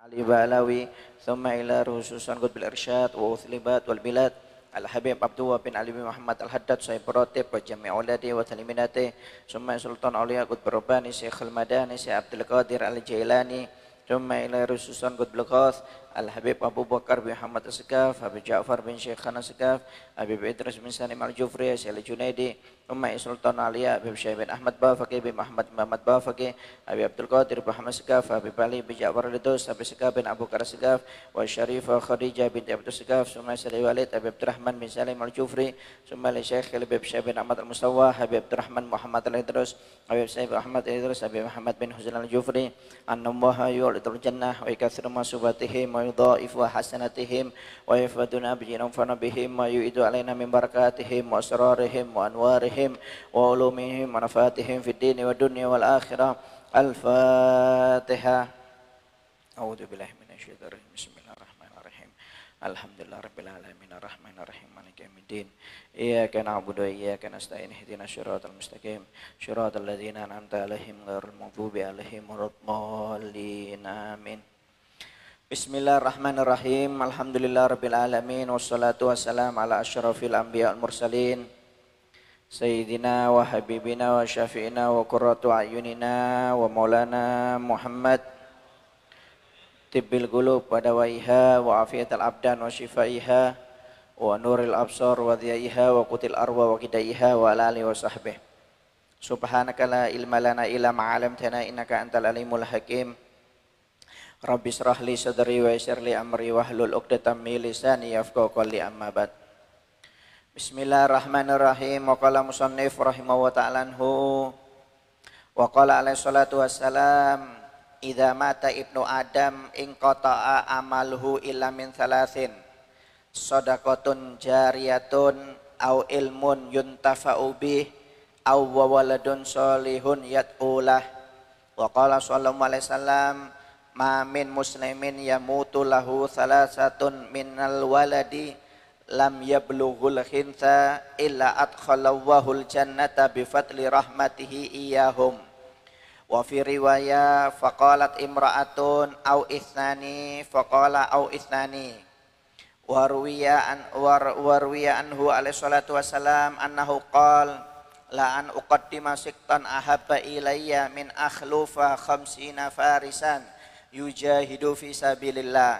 علي Balawi, ثم إلى رؤوس قطب الإرشاد وأثلبات والبلاد الحبيب عبد الله بن علي بن محمد الحداد صاحب الراتب وجميع أولاده وتلميذاته ثم سلطان أولياء قطب الرباني شيخ المداني شيخ عبد القادر الجيلاني ثم إلى رؤوس قطب الغوث الحبيب أبو بكر بن محمد السقاف أبي جعفر بن شيخنا السقاف أبي إدريس بن سالم الجفري شيخ الجنيدي ثم سلطان علياء أبي شيخ بن أحمد بافقي بن محمد بافقي أبي عبد القادر بن محمد السقاف أبي علي بن جعفر الدوس أبي السقاف بن أبو بكر السقاف والشريفة خديجة بنت عبد السقاف ثم سيدي والد أبي عبد الرحمن بن سالم الجفري ثم لشيخ أبي شيخ بن أحمد المصوى أبي عبد الرحمن محمد الإدريس أبي سيد أحمد الإدريس أبي محمد بن حسين الجفري أن الله يولد الجنة ويكثر مصوباتهم ويضاعف حسناتهم ويفدنا بجنفنا بهم ويؤيد علينا من بركاتهم وأسرارهم وأنوارهم وعلومهم ونفاتهم في الدين والدنيا والآخرة. الفاتحة. أعوذ بالله من الشيطان الرجيم. بسم الله الرحمن الرحيم. الحمد لله رب العالمين الرحمن الرحيم مالك يوم الدين. إياك نعبد وإياك نستعين اهدنا الصراط المستقيم صراط الذين أنعمت عليهم غير المغضوب عليهم ولا الضالين آمين. Bismillahirrahmanirrahim. Alhamdulillahirabbil alamin wassalatu wassalamu ala asyrafil anbiya wal mursalin sayyidina wa habibina wa syafi'ina wa qurratu ayunina wa maulana Muhammad tibbil qulub wa dawaiha wa afiyatal abdan wa shifaiha wa nuril absar wa dhiyaiha wa qutil arwa wa qidaiha wa ala alihi wa sahbihi. Subhanaka la ilma lana illa ma 'allamtana innaka antal alimul hakim. Rabbi shrah li sadri wa yassir li amri wahlul 'uqdatam min lisani yafqahu qawli amma ba'd. Bismillahirrahmanirrahim. Wa qala musannif rahimahu wa ta'ala anhu wa qala alaihi salatu wassalam idza mata ibnu adam in qata'a amaluhu illa min thalathin shadaqatun jariyatun au ilmun yuntafa'u bih au waladun sholihun yad'ulah. Wa qala sallallahu alaihi wasallam ma min muslimin yamutu lahu salasatun minal waladi lam yablughul khintha illa adkhalawahul jannata bifadli rahmatihi iyahum. Wa fi riwayah faqalat imra'atun au ithnani faqala au ithnani. Wa ruwiya anhu alaihi salatu wassalam annahu qala la an uqaddima siktan ahabba ilayya min akhlufa khamsina farisan yujahidu fi sabilillah.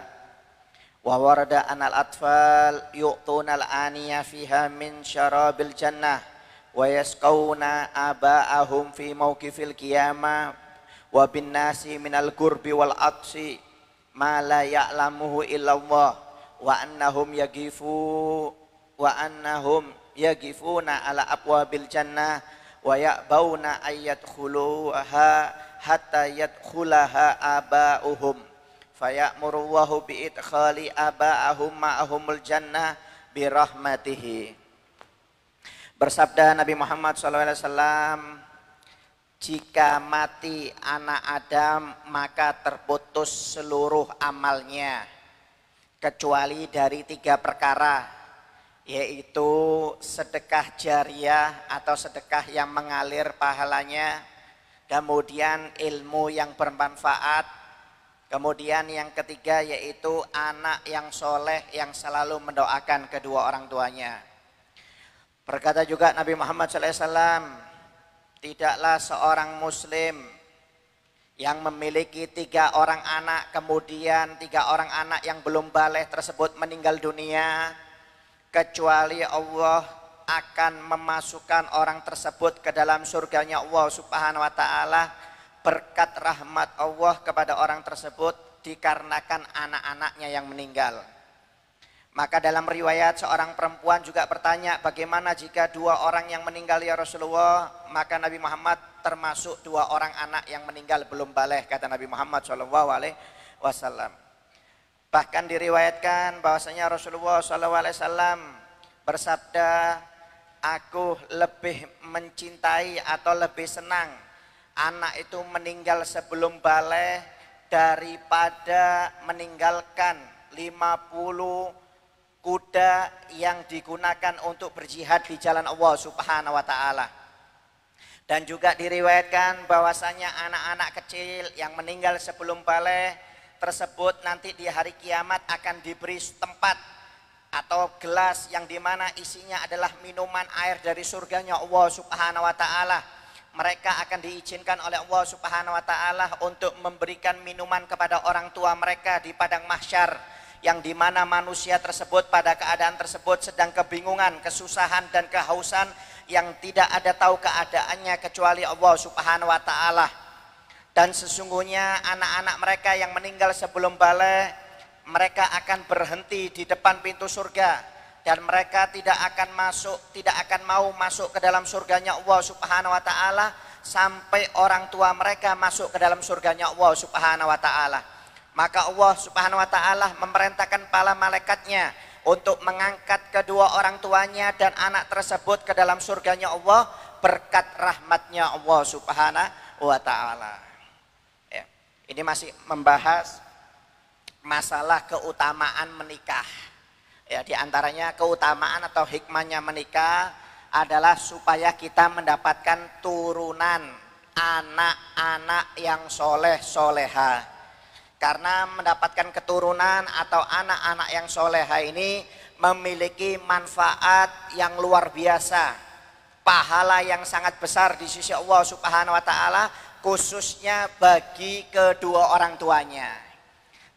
Wa warada anal atfal yu'tunal aniya fiha min syarabil jannah wa yasqawna aba'ahum fi mawqifil qiyamah wa bin nasi minal gurbi wal atsi ma la ya'lamuhu illallah wa annahum yagifuna ala abwabil jannah wa ya'bauna ayyadkhuluha hatta yadkhulaha aba'uhum faya'murullahu bi'idkhali aba'ahum ma'ahumul jannah birahmatihi. Bersabda Nabi Muhammad SAW, jika mati anak Adam maka terputus seluruh amalnya kecuali dari 3 perkara, yaitu sedekah jariyah atau sedekah yang mengalir pahalanya, kemudian ilmu yang bermanfaat, kemudian yang ketiga yaitu anak yang soleh yang selalu mendoakan kedua orang tuanya. Berkata juga Nabi Muhammad SAW, tidaklah seorang muslim yang memiliki 3 orang anak, kemudian 3 orang anak yang belum baligh tersebut meninggal dunia, kecuali Allah akan memasukkan orang tersebut ke dalam surganya Allah Subhanahu wa ta'ala berkat rahmat Allah kepada orang tersebut dikarenakan anak-anaknya yang meninggal. Maka dalam riwayat seorang perempuan juga bertanya, bagaimana jika 2 orang yang meninggal ya Rasulullah? Maka Nabi Muhammad termasuk 2 orang anak yang meninggal belum baligh, kata Nabi Muhammad SAW. Bahkan diriwayatkan bahwasanya Rasulullah SAW bersabda, aku lebih mencintai atau lebih senang anak itu meninggal sebelum baligh daripada meninggalkan 50 kuda yang digunakan untuk berjihad di jalan Allah Subhanahu wa ta'ala. Dan juga diriwayatkan bahwasanya anak-anak kecil yang meninggal sebelum baligh tersebut nanti di hari kiamat akan diberi tempat atau gelas yang dimana isinya adalah minuman air dari surganya Allah Subhanahu wa ta'ala. Mereka akan diizinkan oleh Allah Subhanahu wa ta'ala untuk memberikan minuman kepada orang tua mereka di padang mahsyar, yang dimana manusia tersebut pada keadaan tersebut sedang kebingungan, kesusahan dan kehausan, yang tidak ada tahu keadaannya kecuali Allah Subhanahu wa ta'ala. Dan sesungguhnya anak-anak mereka yang meninggal sebelum balik, mereka akan berhenti di depan pintu surga, dan mereka tidak akan mau masuk ke dalam surganya Allah Subhanahu wa ta'ala sampai orang tua mereka masuk ke dalam surganya Allah Subhanahu wa ta'ala. Maka Allah Subhanahu wa ta'ala memerintahkan para malaikatnya untuk mengangkat kedua orang tuanya dan anak tersebut ke dalam surganya Allah berkat rahmatnya Allah Subhanahu wa ta'ala. Ya, ini masih membahas masalah keutamaan menikah. Ya, di antaranya keutamaan atau hikmahnya menikah adalah supaya kita mendapatkan turunan anak-anak yang soleh soleha. Karena mendapatkan keturunan atau anak-anak yang soleha ini memiliki manfaat yang luar biasa, pahala yang sangat besar di sisi Allah Subhanahu wa ta'ala, khususnya bagi kedua orang tuanya.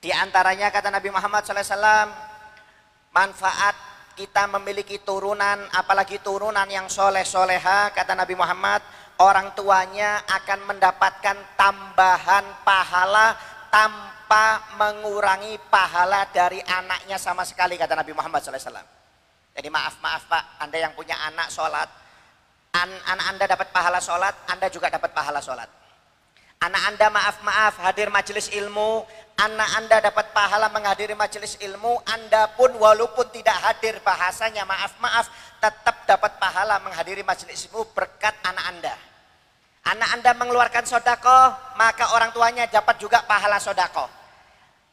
Di antaranya kata Nabi Muhammad SAW, manfaat kita memiliki turunan, apalagi turunan yang soleh soleha, kata Nabi Muhammad, orang tuanya akan mendapatkan tambahan pahala tanpa mengurangi pahala dari anaknya sama sekali, kata Nabi Muhammad SAW. Jadi maaf Pak, Anda yang punya anak sholat, anak Anda dapat pahala sholat, Anda juga dapat pahala sholat. Anak Anda maaf hadir majelis ilmu, anak Anda dapat pahala menghadiri majelis ilmu. Anda pun walaupun tidak hadir, bahasanya maaf tetap dapat pahala menghadiri majelis ilmu berkat anak Anda. Anak Anda mengeluarkan sodako, maka orang tuanya dapat juga pahala sodako.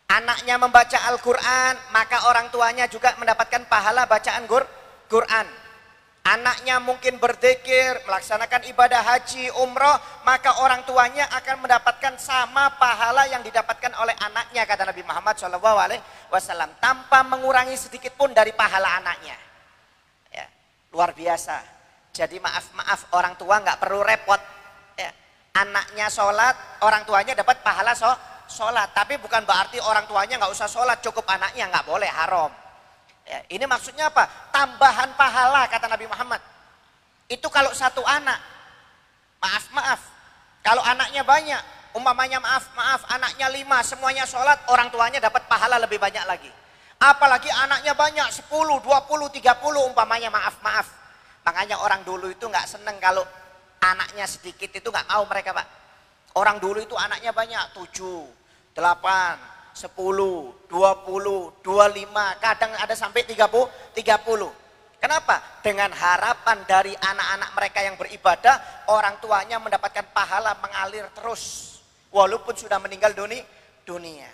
Anaknya membaca Al-Quran, maka orang tuanya juga mendapatkan pahala bacaan Quran. Anaknya mungkin berzikir, melaksanakan ibadah haji, umroh, maka orang tuanya akan mendapatkan sama pahala yang didapatkan oleh anaknya, kata Nabi Muhammad SAW, tanpa mengurangi sedikit pun dari pahala anaknya. Ya, luar biasa. Jadi maaf orang tua nggak perlu repot. Ya, anaknya sholat, orang tuanya dapat pahala sholat. Tapi bukan berarti orang tuanya nggak usah sholat, cukup anaknya, nggak boleh, haram. Ya, ini maksudnya apa? Tambahan pahala, kata Nabi Muhammad. Itu kalau satu anak. Maaf. Kalau anaknya banyak, umpamanya maaf, anaknya 5, semuanya sholat, orang tuanya dapat pahala lebih banyak lagi. Apalagi anaknya banyak, 10, 20, 30 umpamanya maaf. Makanya orang dulu itu nggak seneng kalau anaknya sedikit, itu nggak mau mereka Pak. Orang dulu itu anaknya banyak, 7, 8, 10, 20, 25, kadang ada sampai 30. Kenapa? Dengan harapan dari anak-anak mereka yang beribadah, orang tuanya mendapatkan pahala mengalir terus walaupun sudah meninggal dunia.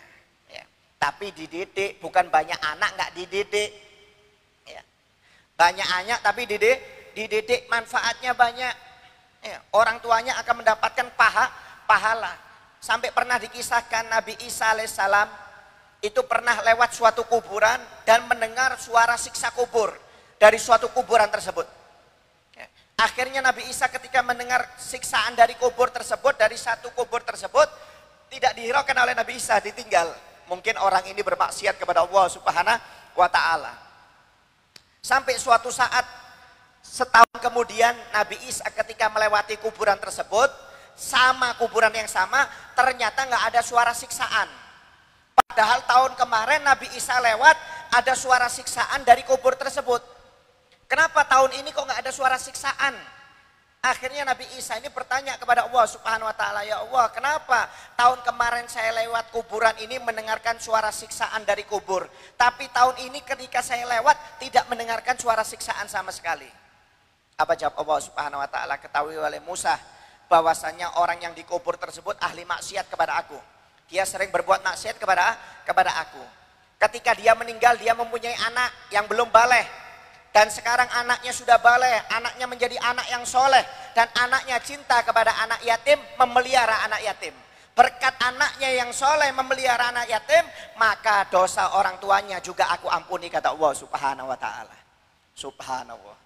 Ya. Tapi dididik, bukan banyak anak nggak dididik. Ya. Banyak anak tapi dididik manfaatnya banyak. Ya. Orang tuanya akan mendapatkan pahala. Sampai pernah dikisahkan Nabi Isa alaihissalam itu pernah lewat suatu kuburan dan mendengar suara siksa kubur dari suatu kuburan tersebut. Ya. Akhirnya Nabi Isa ketika mendengar siksaan dari kubur tersebut, dari satu kubur tersebut, tidak dihiraukan oleh Nabi Isa, ditinggal. Mungkin orang ini bermaksiat kepada Allah Subhanahu wa ta'ala. Sampai suatu saat, setahun kemudian Nabi Isa ketika melewati kuburan tersebut, sama kuburan yang sama, ternyata nggak ada suara siksaan. Padahal tahun kemarin Nabi Isa lewat, ada suara siksaan dari kubur tersebut. Kenapa tahun ini kok nggak ada suara siksaan? Akhirnya Nabi Isa ini bertanya kepada Allah Subhanahu wa ta'ala, ya Allah, kenapa tahun kemarin saya lewat kuburan ini mendengarkan suara siksaan dari kubur, tapi tahun ini ketika saya lewat tidak mendengarkan suara siksaan sama sekali? Apa jawab Allah Subhanahu wa ta'ala? Ketahui oleh Musa bahwasanya orang yang dikubur tersebut ahli maksiat kepada aku. Dia sering berbuat maksiat kepada aku. Ketika dia meninggal, dia mempunyai anak yang belum baligh. Dan sekarang anaknya sudah baligh, anaknya menjadi anak yang soleh. Dan anaknya cinta kepada anak yatim, memelihara anak yatim. Berkat anaknya yang soleh memelihara anak yatim, maka dosa orang tuanya juga aku ampuni, kata Allah Subhanahu wa ta'ala. Subhanallah.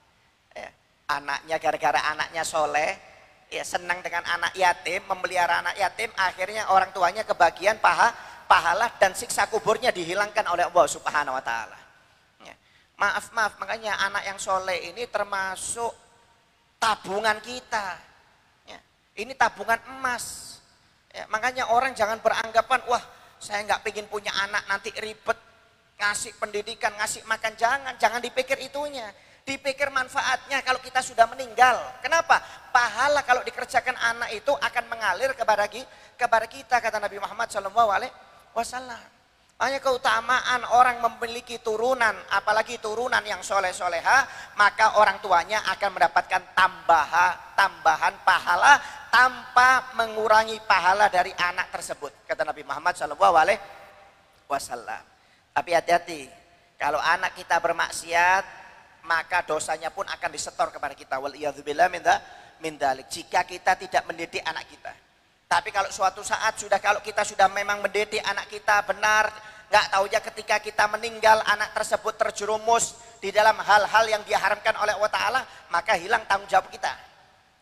Ya, anaknya gara-gara anaknya soleh, ya senang dengan anak yatim, memelihara anak yatim, akhirnya orang tuanya kebagian pahala dan siksa kuburnya dihilangkan oleh Allah Subhanahu wa ta'ala. Ya, maaf, makanya anak yang soleh ini termasuk tabungan kita. Ya, ini tabungan emas. Ya, makanya orang jangan beranggapan, wah saya nggak pengen punya anak nanti ribet, ngasih pendidikan, ngasih makan. Jangan dipikir itunya. Dipikir manfaatnya kalau kita sudah meninggal. Kenapa? Pahala kalau dikerjakan anak itu akan mengalir kepada kita, kata Nabi Muhammad SAW. Makanya keutamaan orang memiliki turunan, apalagi turunan yang soleh-soleha, maka orang tuanya akan mendapatkan tambahan pahala tanpa mengurangi pahala dari anak tersebut, kata Nabi Muhammad SAW. Tapi hati-hati, kalau anak kita bermaksiat, maka dosanya pun akan disetor kepada kita. Waliyadzubillah min dzalik. Jika kita tidak mendidik anak kita. Tapi kalau suatu saat kalau kita sudah memang mendidik anak kita benar, nggak taunya ketika kita meninggal anak tersebut terjerumus di dalam hal-hal yang diharamkan oleh Allah Ta'ala, maka hilang tanggung jawab kita.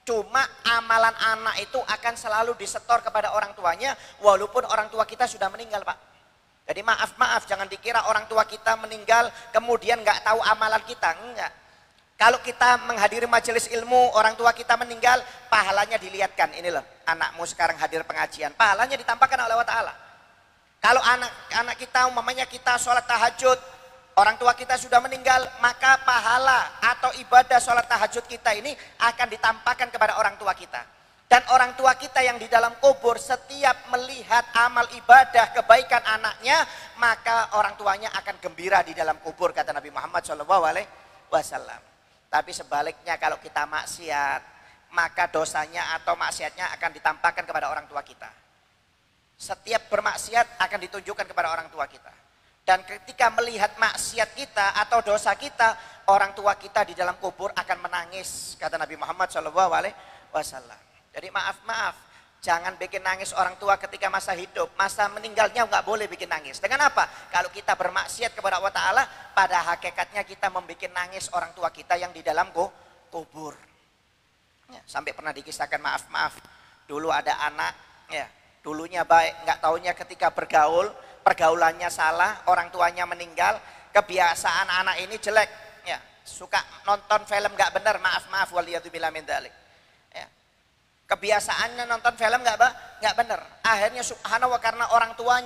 Cuma amalan anak itu akan selalu disetor kepada orang tuanya, walaupun orang tua kita sudah meninggal, Pak. Jadi maaf, jangan dikira orang tua kita meninggal kemudian nggak tahu amalan kita, enggak. Kalau kita menghadiri majelis ilmu, orang tua kita meninggal, pahalanya dilihatkan. Ini loh, anakmu sekarang hadir pengajian, pahalanya ditampakkan oleh Allah Ta'ala. Kalau anak kita, umpamanya kita sholat tahajud, orang tua kita sudah meninggal, maka pahala atau ibadah sholat tahajud kita ini akan ditampakkan kepada orang tua kita. Dan orang tua kita yang di dalam kubur setiap melihat amal ibadah kebaikan anaknya, maka orang tuanya akan gembira di dalam kubur, kata Nabi Muhammad SAW. Tapi sebaliknya kalau kita maksiat, maka dosanya atau maksiatnya akan ditampakkan kepada orang tua kita. Setiap bermaksiat akan ditunjukkan kepada orang tua kita. Dan ketika melihat maksiat kita atau dosa kita, orang tua kita di dalam kubur akan menangis, kata Nabi Muhammad SAW. Jadi maaf, jangan bikin nangis orang tua ketika masa hidup. Masa meninggalnya nggak boleh bikin nangis. Dengan apa? Kalau kita bermaksiat kepada Allah Ta'ala, pada hakikatnya kita membuat nangis orang tua kita yang di dalam kubur. Ya, sampai pernah dikisahkan, maaf, dulu ada anak, ya, dulunya baik, nggak taunya ketika pergaulannya salah, orang tuanya meninggal, kebiasaan anak ini jelek, ya, suka nonton film nggak benar, maaf, waliyadzubillah min dzalik. Kebiasaannya nonton film nggak benar. Akhirnya subhanallah, karena orang tua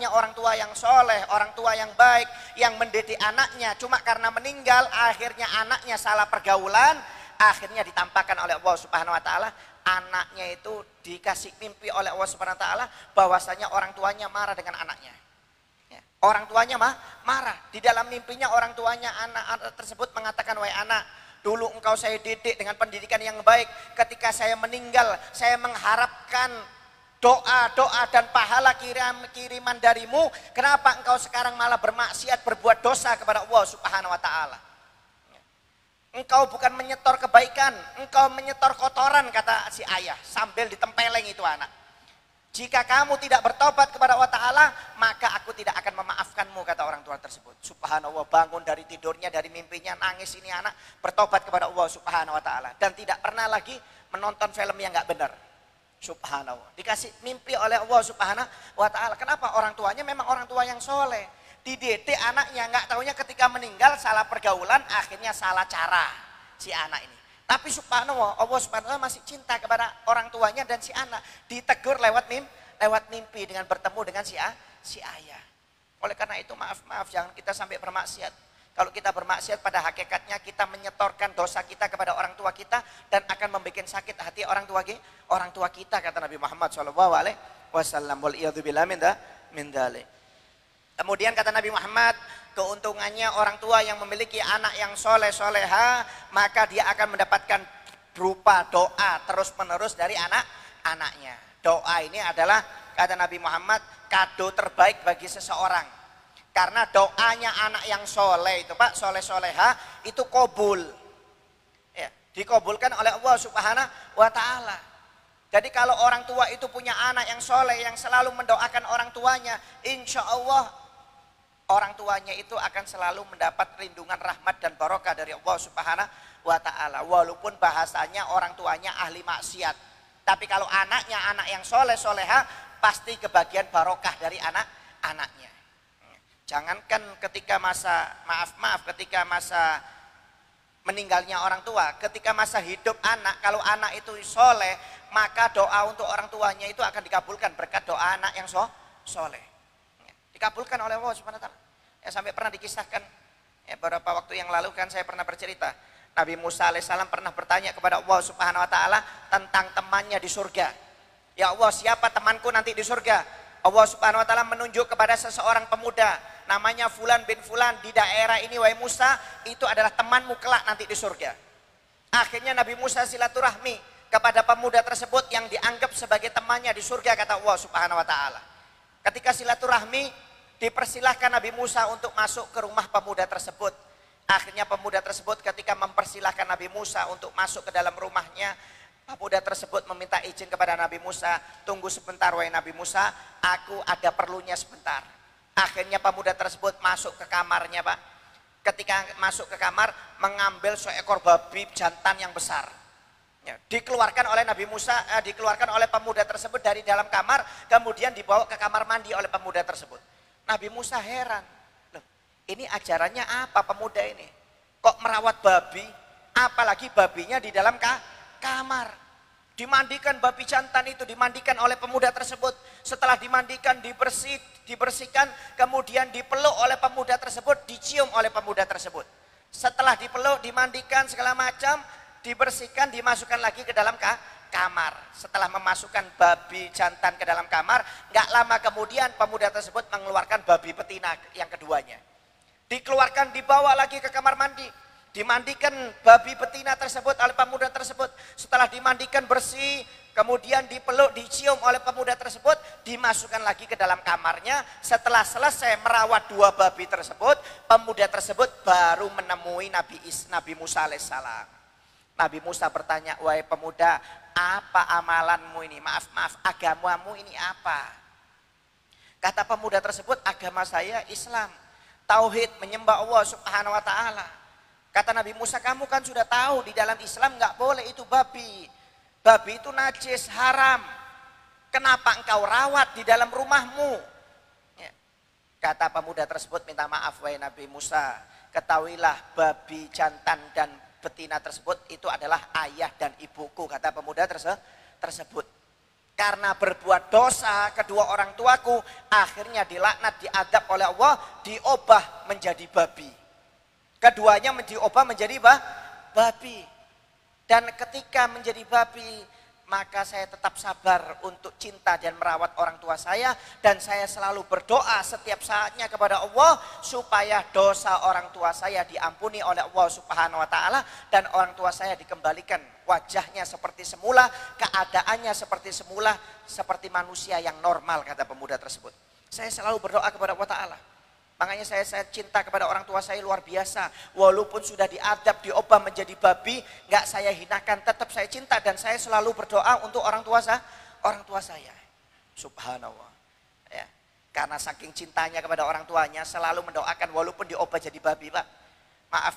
yang soleh, orang tua yang baik, yang mendidik anaknya, cuma karena meninggal, akhirnya anaknya salah pergaulan, akhirnya ditampakkan oleh Allah Subhanahu Wa Taala. Anaknya itu dikasih mimpi oleh Allah Subhanahu Wa Taala bahwasanya orang tuanya marah dengan anaknya. Ya, orang tuanya marah. Di dalam mimpinya orang tuanya anak tersebut mengatakan, wahai anak, dulu engkau saya didik dengan pendidikan yang baik. Ketika saya meninggal, saya mengharapkan doa dan pahala kiriman darimu. Kenapa engkau sekarang malah bermaksiat, berbuat dosa kepada Allah Subhanahu Wa Taala? Engkau bukan menyetor kebaikan, engkau menyetor kotoran, kata si ayah sambil ditempeleng itu anak. Jika kamu tidak bertobat kepada Allah Ta'ala, maka aku tidak akan memaafkanmu, kata orang tua tersebut. Subhanallah, bangun dari tidurnya, dari mimpinya, nangis ini anak, bertobat kepada Allah Subhanahu Wa Ta'ala. Dan tidak pernah lagi menonton film yang gak benar. Subhanallah, dikasih mimpi oleh Allah Subhanahu Wa Ta'ala. Kenapa? Orang tuanya memang orang tua yang soleh. Dididik anaknya, gak taunya ketika meninggal salah pergaulan, akhirnya salah cara si anak ini. Tapi subhanallah, Allah subhanahu wa ta'ala masih cinta kepada orang tuanya dan si anak. Ditegur lewat mimpi dengan bertemu dengan si ayah. Oleh karena itu maaf, jangan kita sampai bermaksiat. Kalau kita bermaksiat, pada hakikatnya kita menyetorkan dosa kita kepada orang tua kita dan akan membuat sakit hati orang tua kita, kata Nabi Muhammad SAW. Waliyadzubillah min dzalik. Kemudian kata Nabi Muhammad, keuntungannya orang tua yang memiliki anak yang soleh-soleha, maka dia akan mendapatkan berupa doa terus-menerus dari anak-anaknya. Doa ini adalah, kata Nabi Muhammad, kado terbaik bagi seseorang. Karena doanya anak yang soleh itu, Pak, soleh-soleha, itu kabul. Ya, dikabulkan oleh Allah Subhanahu Wa Ta'ala. Jadi kalau orang tua itu punya anak yang soleh, yang selalu mendoakan orang tuanya, insya Allah orang tuanya itu akan selalu mendapat lindungan rahmat dan barokah dari Allah Subhanahu wa Ta'ala. Walaupun bahasanya orang tuanya ahli maksiat, tapi kalau anaknya anak yang soleh soleha, pasti kebagian barokah dari anak-anaknya. Jangankan ketika masa ketika masa meninggalnya orang tua, ketika masa hidup anak, kalau anak itu soleh, maka doa untuk orang tuanya itu akan dikabulkan berkat doa anak yang soleh. Dikabulkan oleh Allah Subhanahu wa Ta'ala. Ya, sampai pernah dikisahkan ya, beberapa waktu yang lalu kan saya pernah bercerita, Nabi Musa alaihissalam pernah bertanya kepada Allah Subhanahu wa Ta'ala tentang temannya di surga. Ya Allah, siapa temanku nanti di surga? Allah Subhanahu wa Ta'ala menunjuk kepada seseorang pemuda namanya Fulan bin Fulan di daerah ini, wahai Musa, itu adalah temanmu kelak nanti di surga. Akhirnya Nabi Musa silaturahmi kepada pemuda tersebut yang dianggap sebagai temannya di surga, kata Allah Subhanahu wa Ta'ala. Ketika silaturahmi, dipersilahkan Nabi Musa untuk masuk ke rumah pemuda tersebut. Akhirnya pemuda tersebut ketika mempersilahkan Nabi Musa untuk masuk ke dalam rumahnya, pemuda tersebut meminta izin kepada Nabi Musa, tunggu sebentar wahai Nabi Musa, aku ada perlunya sebentar. Akhirnya pemuda tersebut masuk ke kamarnya, Pak. Ketika masuk ke kamar, mengambil seekor babi jantan yang besar. Ya, dikeluarkan oleh Nabi Musa, dikeluarkan oleh pemuda tersebut dari dalam kamar, kemudian dibawa ke kamar mandi oleh pemuda tersebut. Nabi Musa heran, loh, ini ajarannya apa pemuda ini? Kok merawat babi? Apalagi babinya di dalam kamar. Dimandikan babi jantan itu, dimandikan oleh pemuda tersebut. Setelah dimandikan, dibersihkan, kemudian dipeluk oleh pemuda tersebut, dicium oleh pemuda tersebut. Setelah dipeluk, dimandikan segala macam, dibersihkan, dimasukkan lagi ke dalam kamar. Setelah memasukkan babi jantan ke dalam kamar, nggak lama kemudian pemuda tersebut mengeluarkan babi betina yang keduanya. Dikeluarkan, dibawa lagi ke kamar mandi. Dimandikan babi betina tersebut oleh pemuda tersebut. Setelah dimandikan bersih, kemudian dipeluk, dicium oleh pemuda tersebut, dimasukkan lagi ke dalam kamarnya. Setelah selesai merawat dua babi tersebut, pemuda tersebut baru menemui Nabi Musa alaihissalam. Nabi Musa bertanya, wahai pemuda, apa amalanmu ini? Maaf, agamamu ini apa? Kata pemuda tersebut, agama saya Islam. Tauhid, menyembah Allah Subhanahu wa Ta'ala. Kata Nabi Musa, kamu kan sudah tahu di dalam Islam nggak boleh itu babi. Babi itu najis, haram. Kenapa engkau rawat di dalam rumahmu? Ya. Kata pemuda tersebut, minta maaf wahai Nabi Musa. Ketahuilah babi jantan dan betina tersebut itu adalah ayah dan ibuku, kata pemuda tersebut. Karena berbuat dosa kedua orang tuaku, akhirnya dilaknat, diadab oleh Allah, diubah menjadi babi. Keduanya diubah menjadi babi. Dan ketika menjadi babi, maka saya tetap sabar untuk cinta dan merawat orang tua saya. Dan saya selalu berdoa setiap saatnya kepada Allah supaya dosa orang tua saya diampuni oleh Allah Subhanahu wa Ta'ala. Dan orang tua saya dikembalikan wajahnya seperti semula, keadaannya seperti semula, seperti manusia yang normal, kata pemuda tersebut. Saya selalu berdoa kepada Allah Ta'ala. Makanya saya cinta kepada orang tua saya luar biasa. Walaupun sudah diadab, diubah menjadi babi, nggak saya hinakan, tetap saya cinta dan saya selalu berdoa untuk orang tua saya. Subhanallah. Ya. Karena saking cintanya kepada orang tuanya, selalu mendoakan walaupun diubah jadi babi, Pak.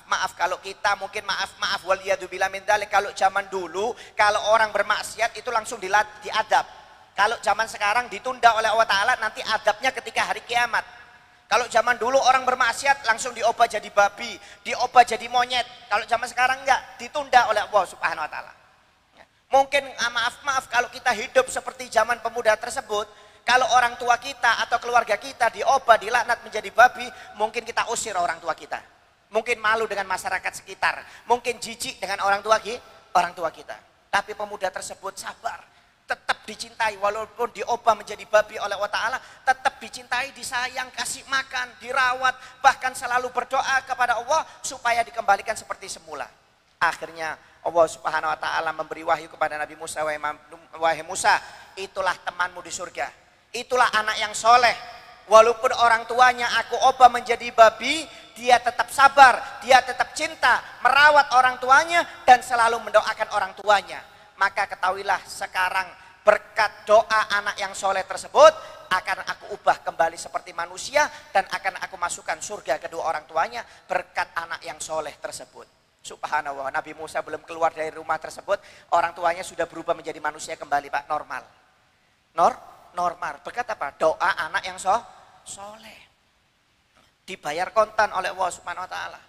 Maaf kalau kita mungkin maaf waliyadzubillah min dzalik. Kalau zaman dulu, kalau orang bermaksiat itu langsung diadab. Kalau zaman sekarang ditunda oleh Allah Ta'ala, nanti adabnya ketika hari kiamat. Kalau zaman dulu orang bermaksiat langsung diubah jadi babi, diubah jadi monyet. Kalau zaman sekarang enggak, ditunda oleh Allah Subhanahu wa Ta'ala. Mungkin maaf kalau kita hidup seperti zaman pemuda tersebut, kalau orang tua kita atau keluarga kita diubah, dilaknat menjadi babi, mungkin kita usir orang tua kita. Mungkin malu dengan masyarakat sekitar, mungkin jijik dengan orang tua kita. Tapi pemuda tersebut sabar, tetap dicintai walaupun diubah menjadi babi oleh Allah Ta'ala, tetap dicintai, disayang, kasih makan, dirawat, bahkan selalu berdoa kepada Allah supaya dikembalikan seperti semula. Akhirnya Allah Subhanahu wa Ta'ala memberi wahyu kepada Nabi Musa, wahai Musa, itulah temanmu di surga, itulah anak yang soleh. Walaupun orang tuanya aku ubah menjadi babi, dia tetap sabar, dia tetap cinta, merawat orang tuanya dan selalu mendoakan orang tuanya. Maka ketahuilah sekarang berkat doa anak yang soleh tersebut akan aku ubah kembali seperti manusia dan akan aku masukkan surga kedua orang tuanya berkat anak yang soleh tersebut. Subhanallah, Nabi Musa belum keluar dari rumah tersebut, orang tuanya sudah berubah menjadi manusia kembali, Pak, normal. Normal. Berkat apa? Doa anak yang soleh. Dibayar kontan oleh Allah Subhanahu wa taala.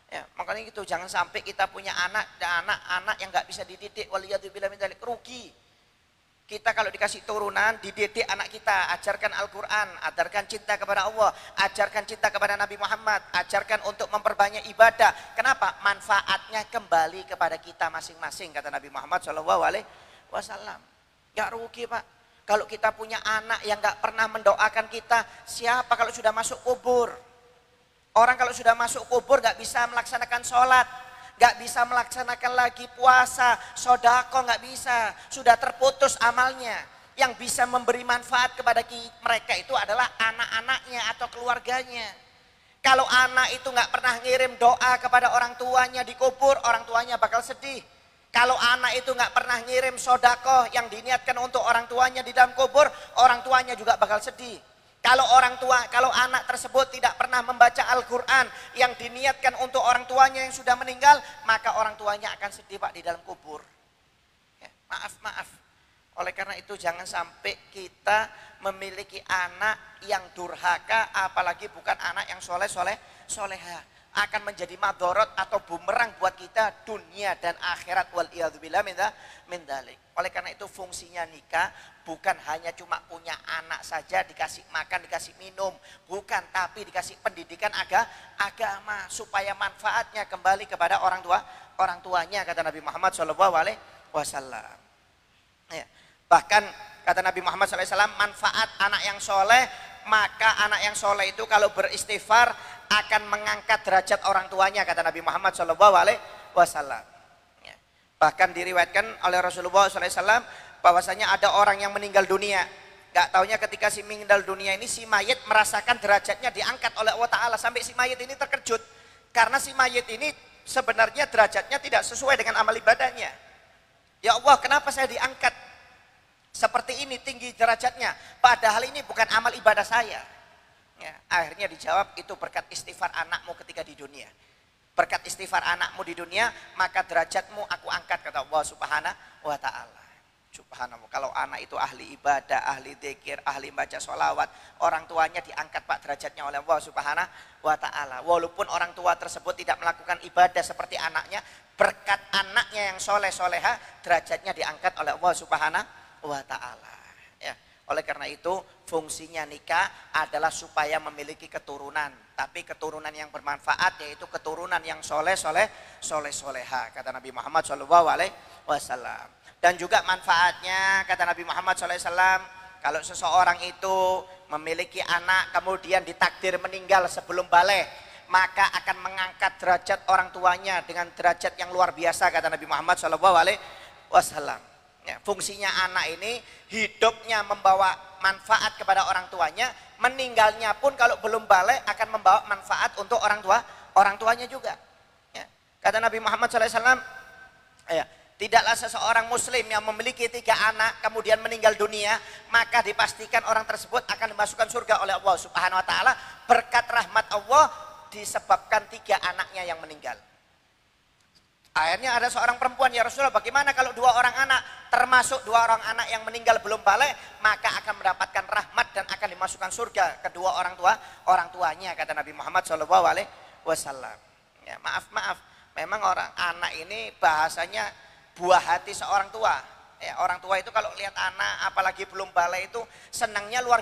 Ya, makanya gitu, jangan sampai kita punya anak yang nggak bisa dididik, waliyadzubillah min dzalik, rugi. Kita kalau dikasih turunan, dididik anak kita, ajarkan Al-Quran, ajarkan cinta kepada Allah, ajarkan cinta kepada Nabi Muhammad, ajarkan untuk memperbanyak ibadah. Kenapa? Manfaatnya kembali kepada kita masing-masing, kata Nabi Muhammad SAW. Gak rugi, Pak. Kalau kita punya anak yang gak pernah mendoakan kita, siapa kalau sudah masuk kubur? Orang kalau sudah masuk kubur gak bisa melaksanakan sholat, gak bisa melaksanakan lagi puasa, sodako gak bisa, sudah terputus amalnya. Yang bisa memberi manfaat kepada mereka itu adalah anak-anaknya atau keluarganya. Kalau anak itu gak pernah ngirim doa kepada orang tuanya di kubur, orang tuanya bakal sedih. Kalau anak itu gak pernah ngirim sodako yang diniatkan untuk orang tuanya di dalam kubur, orang tuanya juga bakal sedih. Kalau anak tersebut tidak pernah membaca Al-Quran yang diniatkan untuk orang tuanya yang sudah meninggal, maka orang tuanya akan sedih, Pak, di dalam kubur. Ya, maaf. Oleh karena itu jangan sampai kita memiliki anak yang durhaka, apalagi bukan anak yang soleha. Akan menjadi madorot atau bumerang buat kita dunia dan akhirat, waliyadzubillah min dzalik. Oleh karena itu fungsinya nikah bukan hanya cuma punya anak saja, dikasih makan, dikasih minum, bukan, tapi dikasih pendidikan agama supaya manfaatnya kembali kepada orang tuanya, kata Nabi Muhammad SAW. Ya. Bahkan kata Nabi Muhammad SAW, manfaat anak yang soleh, maka anak yang soleh itu kalau beristighfar akan mengangkat derajat orang tuanya, kata Nabi Muhammad SAW. Ya. Bahkan diriwayatkan oleh Rasulullah SAW bahwasanya ada orang yang meninggal dunia. Gak taunya ketika si meninggal dunia ini, si mayit merasakan derajatnya diangkat oleh Allah Ta'ala. Sampai si mayit ini terkejut. Karena si mayit ini sebenarnya derajatnya tidak sesuai dengan amal ibadahnya. Ya Allah, kenapa saya diangkat seperti ini tinggi derajatnya? Padahal ini bukan amal ibadah saya. Ya, akhirnya dijawab, itu berkat istighfar anakmu ketika di dunia. Berkat istighfar anakmu di dunia, maka derajatmu aku angkat, kata Allah Subhanahu wa Ta'ala. Subhanallah, kalau anak itu ahli ibadah, ahli dzikir, ahli baca sholawat, orang tuanya diangkat, Pak, derajatnya oleh Allah Subhanahu wa Ta'ala. Walaupun orang tua tersebut tidak melakukan ibadah seperti anaknya, berkat anaknya yang soleha, derajatnya diangkat oleh Allah Subhanahu wa Ta'ala. Ya. Oleh karena itu fungsinya nikah adalah supaya memiliki keturunan, tapi keturunan yang bermanfaat, yaitu keturunan yang soleha, kata Nabi Muhammad SAW. Dan juga manfaatnya, kata Nabi Muhammad SAW, kalau seseorang itu memiliki anak kemudian ditakdir meninggal sebelum balik, maka akan mengangkat derajat orang tuanya dengan derajat yang luar biasa, kata Nabi Muhammad SAW. Ya, fungsinya anak ini hidupnya membawa manfaat kepada orang tuanya, meninggalnya pun kalau belum balik akan membawa manfaat untuk orang tuanya juga. Ya, kata Nabi Muhammad SAW, ya, tidaklah seseorang muslim yang memiliki 3 anak kemudian meninggal dunia, maka dipastikan orang tersebut akan dimasukkan surga oleh Allah Subhanahu wa Ta'ala berkat rahmat Allah disebabkan 3 anaknya yang meninggal. Akhirnya ada seorang perempuan, ya Rasulullah, bagaimana kalau 2 orang anak, termasuk 2 orang anak yang meninggal belum balik, maka akan mendapatkan rahmat dan akan dimasukkan surga kedua orang tuanya, kata Nabi Muhammad SAW. Ya, maaf, memang orang anak ini bahasanya buah hati seorang tua. Ya, orang tua itu kalau lihat anak apalagi belum balik itu senangnya luar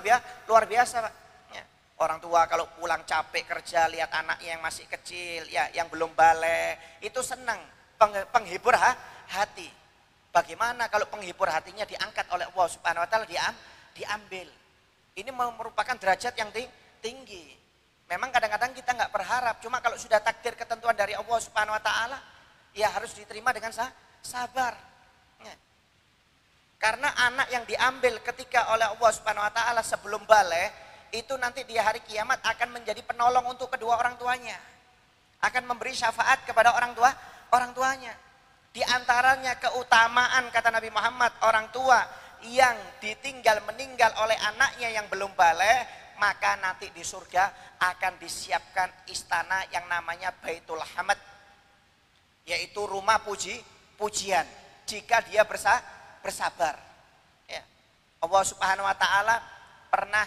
biasa, Pak. Ya, orang tua kalau pulang capek kerja lihat anaknya yang masih kecil, ya, yang belum balik, itu senang, penghibur hati. Bagaimana kalau penghibur hatinya diangkat oleh Allah Subhanahu wa Ta'ala, diambil. Ini merupakan derajat yang tinggi. Memang kadang-kadang kita nggak berharap, cuma kalau sudah takdir ketentuan dari Allah Subhanahu wa Ta'ala, ya harus diterima dengan sabar. Ya. Karena anak yang diambil ketika oleh Allah Subhanahu wa Ta'ala sebelum balik, itu nanti di hari kiamat akan menjadi penolong untuk kedua orang tuanya. Akan memberi syafaat kepada orang tuanya. Di antaranya keutamaan, kata Nabi Muhammad, orang tua yang ditinggal meninggal oleh anaknya yang belum balik, maka nanti di surga akan disiapkan istana yang namanya Baitul Hamd, yaitu rumah pujian jika dia bersabar. Ya. Allah Subhanahu wa taala pernah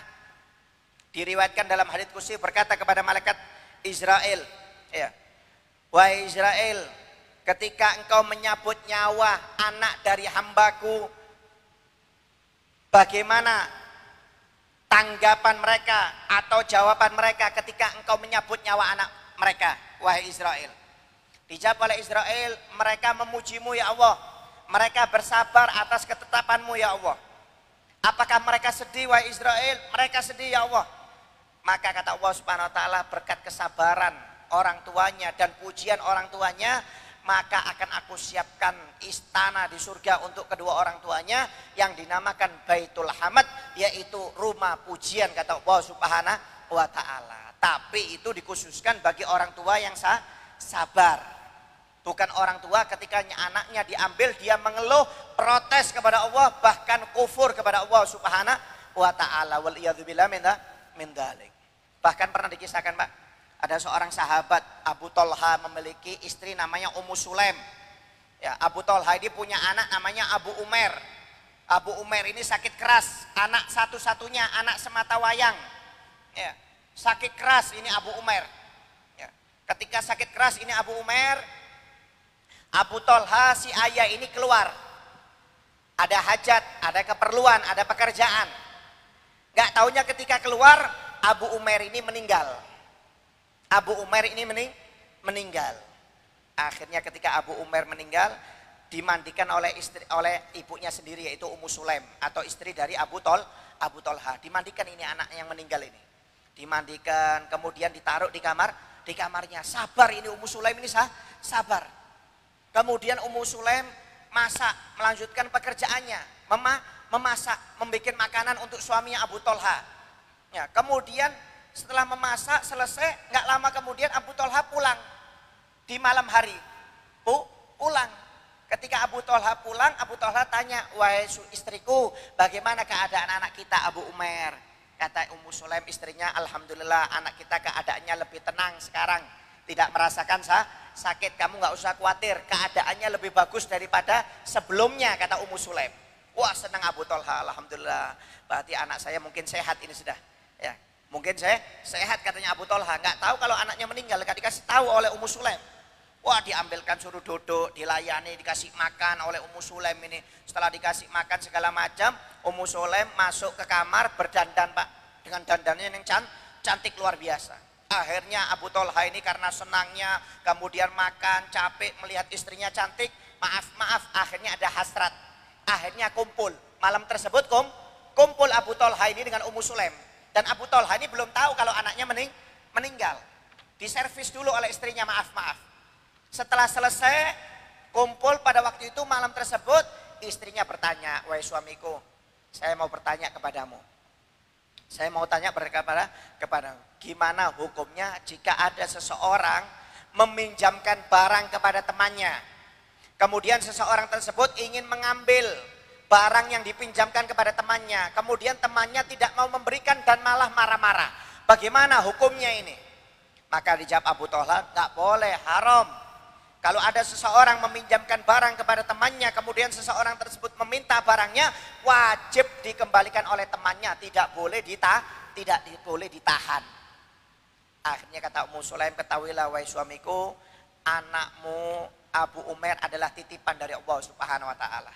diriwayatkan dalam hadits qudsi berkata kepada malaikat Israel, ya, wahai Israel, ketika engkau menyabut nyawa anak dari hambaku, bagaimana tanggapan mereka atau jawaban mereka ketika engkau menyabut nyawa anak mereka, wahai Israel? Dijawab oleh Israel, mereka memujimu ya Allah, mereka bersabar atas ketetapanmu ya Allah. Apakah mereka sedih wahai Israel? Mereka sedih ya Allah. Maka kata Allah Subhanahu wa taala, berkat kesabaran orang tuanya dan pujian orang tuanya, maka akan aku siapkan istana di surga untuk kedua orang tuanya yang dinamakan Baitul Hamd, yaitu rumah pujian kata Allah Subhanahu wa taala. Tapi itu dikhususkan bagi orang tua yang sabar. Bukan orang tua ketika anaknya diambil dia mengeluh, protes kepada Allah, bahkan kufur kepada Allah Subhanahu wa taala. Wal iyadzubillah min dzalik. Bahkan pernah dikisahkan, Pak, ada seorang sahabat Abu Thalha memiliki istri namanya Ummu Sulaim. Ya, Abu Thalha ini punya anak namanya Abu Umair. Abu Umair ini sakit keras, anak satu-satunya, anak semata wayang. Ya, sakit keras ini Abu Umair. Ya, ketika sakit keras ini Abu Umair, Abu Thalha si ayah ini keluar. Ada hajat, ada keperluan, ada pekerjaan. Gak taunya ketika keluar, Abu Umair ini meninggal. Abu Umair ini meninggal. Akhirnya ketika Abu Umair meninggal, dimandikan oleh ibunya sendiri, yaitu Ummu Sulaim atau istri dari Abu Thalha. Dimandikan ini anak yang meninggal ini. Dimandikan, kemudian ditaruh di kamarnya. Sabar ini Ummu Sulaim ini sabar. Kemudian Ummu Sulaim masak, melanjutkan pekerjaannya, memasak, membuat makanan untuk suaminya Abu Thalha. Ya, kemudian setelah memasak selesai, nggak lama kemudian Abu Thalha pulang di malam hari. Pulang. Ketika Abu Thalha pulang, Abu Thalha tanya, wahai istriku, bagaimana keadaan anak kita Abu Umair? Kata Ummu Sulaim istrinya, alhamdulillah anak kita keadaannya lebih tenang sekarang, tidak merasakan sakit. Kamu nggak usah khawatir, keadaannya lebih bagus daripada sebelumnya, kata Ummu Sulaim. Wah, senang Abu Thalha, alhamdulillah. Berarti anak saya mungkin sehat ini sudah. Ya, mungkin saya sehat katanya Abu Thalha. Nggak tahu kalau anaknya meninggal, nggak dikasih tahu oleh Ummu Sulaim. Wah, diambilkan, suruh duduk, dilayani, dikasih makan oleh Ummu Sulaim ini. Setelah dikasih makan segala macam, Ummu Sulaim masuk ke kamar berdandan, Pak, dengan dandannya yang cantik luar biasa. Akhirnya Abu Thalha ini karena senangnya, kemudian makan, capek melihat istrinya cantik, maaf, akhirnya ada hasrat. Akhirnya kumpul. Malam tersebut kumpul Abu Thalha ini dengan Ummu Sulaim. Dan Abu Thalha ini belum tahu kalau anaknya meninggal. Diservis dulu oleh istrinya, maaf. Setelah selesai kumpul pada waktu itu malam tersebut, istrinya bertanya, wahai suamiku, saya mau bertanya kepadamu. Saya mau tanya kepada gimana hukumnya jika ada seseorang meminjamkan barang kepada temannya. Kemudian seseorang tersebut ingin mengambil barang yang dipinjamkan kepada temannya. Kemudian temannya tidak mau memberikan dan malah marah-marah. Bagaimana hukumnya ini? Maka dijawab Abu Thalha, nggak boleh, haram. Kalau ada seseorang meminjamkan barang kepada temannya, kemudian seseorang tersebut meminta barangnya, wajib dikembalikan oleh temannya, tidak boleh ditahan. Akhirnya kata Ummu Sulaim, ketahuilah wahai suamiku, anakmu Abu Umair adalah titipan dari Allah Subhanahu wa taala.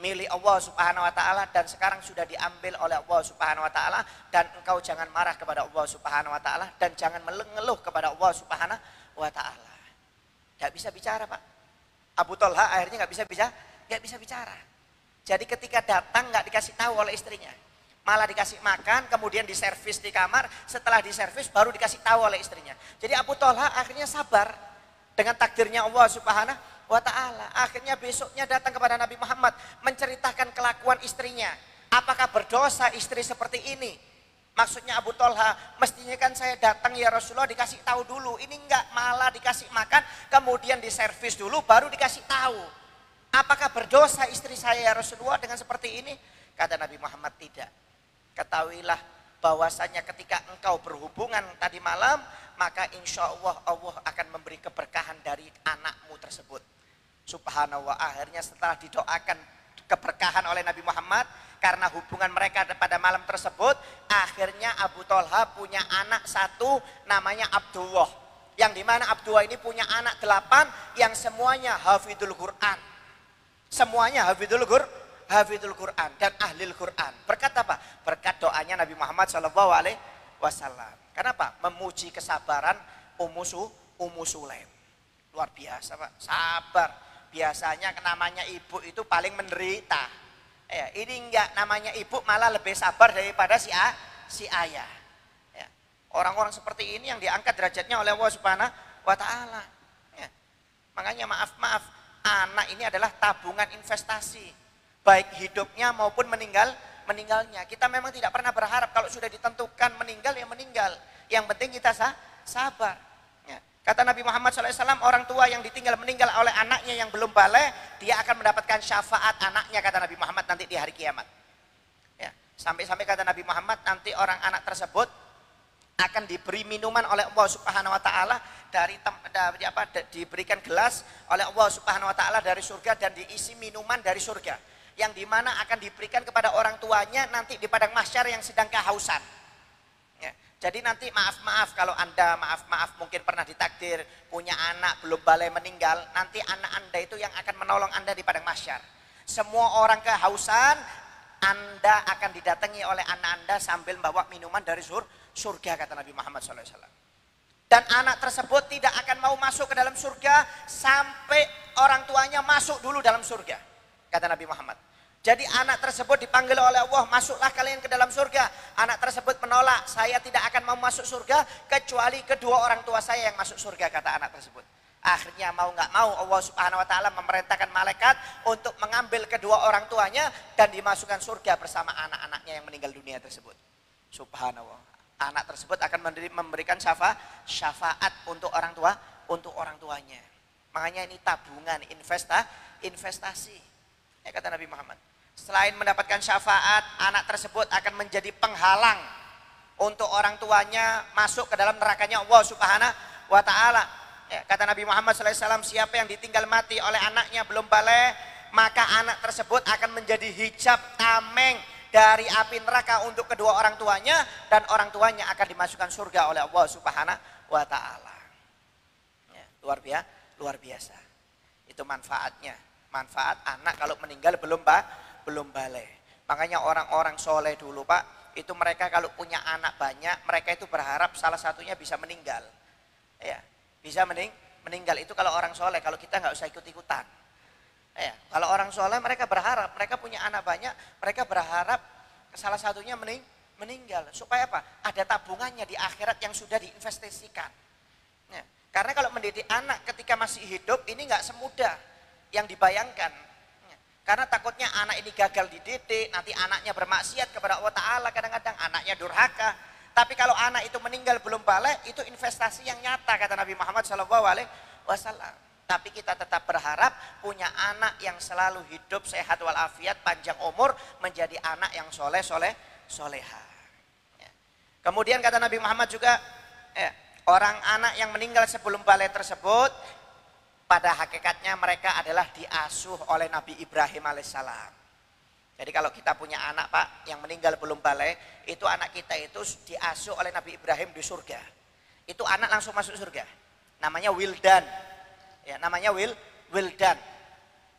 Milik Allah Subhanahu wa taala dan sekarang sudah diambil oleh Allah Subhanahu wa taala, dan engkau jangan marah kepada Allah Subhanahu wa taala dan jangan mengeluh kepada Allah Subhanahu wa taala. Gak bisa bicara, Pak. Abu Thalha akhirnya gak bisa bicara. Jadi ketika datang gak dikasih tahu oleh istrinya, malah dikasih makan, kemudian diservis di kamar. Setelah diservis baru dikasih tahu oleh istrinya. Jadi Abu Thalha akhirnya sabar dengan takdirnya Allah Subhanahu wa taala. Akhirnya besoknya datang kepada Nabi Muhammad menceritakan kelakuan istrinya. Apakah berdosa istri seperti ini? Maksudnya Abu Thalha, mestinya kan saya datang ya Rasulullah dikasih tahu dulu. Ini enggak, malah dikasih makan, kemudian diservis dulu baru dikasih tahu. Apakah berdosa istri saya ya Rasulullah dengan seperti ini? Kata Nabi Muhammad, tidak. Ketahuilah bahwasanya ketika engkau berhubungan tadi malam, maka insya Allah Allah akan memberi keberkahan dari anakmu tersebut. Subhanallah, akhirnya setelah didoakan keberkahan oleh Nabi Muhammad karena hubungan mereka pada malam tersebut, akhirnya Abu Thalha punya anak satu namanya Abdullah, yang dimana Abdullah ini punya anak 8 yang semuanya hafidul Quran, semuanya hafidul Quran dan ahlil Quran. Berkat apa? Berkat doanya Nabi Muhammad SAW. Kenapa? Memuji kesabaran Ummu Sulaim. Luar biasa Pak, sabar. Biasanya namanya ibu itu paling menderita. Ya, ini enggak, namanya ibu malah lebih sabar daripada si ayah. Ya. Orang-orang seperti ini yang diangkat derajatnya oleh Allah Subhanahu wa Ta'ala. Ya. Makanya maaf, anak ini adalah tabungan investasi, baik hidupnya maupun meninggalnya. Kita memang tidak pernah berharap kalau sudah ditentukan meninggal ya meninggal. Yang penting kita sabar. Ya. Kata Nabi Muhammad SAW, orang tua yang ditinggal meninggal oleh anaknya yang belum balik, dia akan mendapatkan syafaat anaknya, kata Nabi Muhammad, nanti di hari kiamat. Ya. Sampai-sampai kata Nabi Muhammad, nanti orang anak tersebut akan diberi minuman oleh Allah Subhanahu wa Ta'ala diberikan gelas oleh Allah Subhanahu wa Ta'ala dari surga dan diisi minuman dari surga, yang dimana akan diberikan kepada orang tuanya nanti di padang mahsyar yang sedang kehausan. Ya. Jadi nanti maaf kalau Anda mungkin pernah ditakdir punya anak belum balik meninggal, nanti anak Anda itu yang akan menolong Anda di padang mahsyar. Semua orang kehausan, Anda akan didatangi oleh anak Anda sambil membawa minuman dari surga, kata Nabi Muhammad SAW. Dan anak tersebut tidak akan mau masuk ke dalam surga sampai orang tuanya masuk dulu dalam surga, kata Nabi Muhammad. Jadi anak tersebut dipanggil oleh Allah, masuklah kalian ke dalam surga. Anak tersebut menolak, saya tidak akan mau masuk surga kecuali kedua orang tua saya yang masuk surga, kata anak tersebut. Akhirnya mau nggak mau Allah Subhanahu wa Ta'ala memerintahkan malaikat untuk mengambil kedua orang tuanya dan dimasukkan surga bersama anak-anaknya yang meninggal dunia tersebut. Subhanallah. Anak tersebut akan memberikan syafaat untuk orang tuanya. Makanya ini tabungan investasi. Ya, kata Nabi Muhammad. Selain mendapatkan syafaat, anak tersebut akan menjadi penghalang untuk orang tuanya masuk ke dalam nerakanya Allah Subhanahu wa Ta'ala. Ya, kata Nabi Muhammad SAW, siapa yang ditinggal mati oleh anaknya belum balik, maka anak tersebut akan menjadi hijab tameng dari api neraka untuk kedua orang tuanya, dan orang tuanya akan dimasukkan surga oleh Allah Subhanahu wa Ta'ala. Ya, luar biasa. Itu manfaatnya. Manfaat anak kalau meninggal belum balik. Makanya orang-orang soleh dulu Pak, itu mereka kalau punya anak banyak, mereka itu berharap salah satunya bisa meninggal. Ya, bisa meninggal itu kalau orang soleh. Kalau kita nggak usah ikut-ikutan. Ya, kalau orang soleh mereka berharap, mereka punya anak banyak, mereka berharap salah satunya meninggal. Supaya apa? Ada tabungannya di akhirat yang sudah diinvestasikan. Ya, karena kalau mendidik anak ketika masih hidup ini nggak semudah yang dibayangkan. Karena takutnya anak ini gagal dididik, nanti anaknya bermaksiat kepada Allah Ta'ala, kadang-kadang anaknya durhaka. Tapi kalau anak itu meninggal belum balik, itu investasi yang nyata, kata Nabi Muhammad SAW. Tapi kita tetap berharap punya anak yang selalu hidup sehat walafiat, panjang umur, menjadi anak yang soleha. Kemudian kata Nabi Muhammad juga, orang anak yang meninggal sebelum balik tersebut, pada hakikatnya mereka adalah diasuh oleh Nabi Ibrahim alaihissalam. Jadi kalau kita punya anak Pak yang meninggal belum balik, itu anak kita itu diasuh oleh Nabi Ibrahim di surga. Itu anak langsung masuk surga. Namanya wildan. Ya, namanya wildan.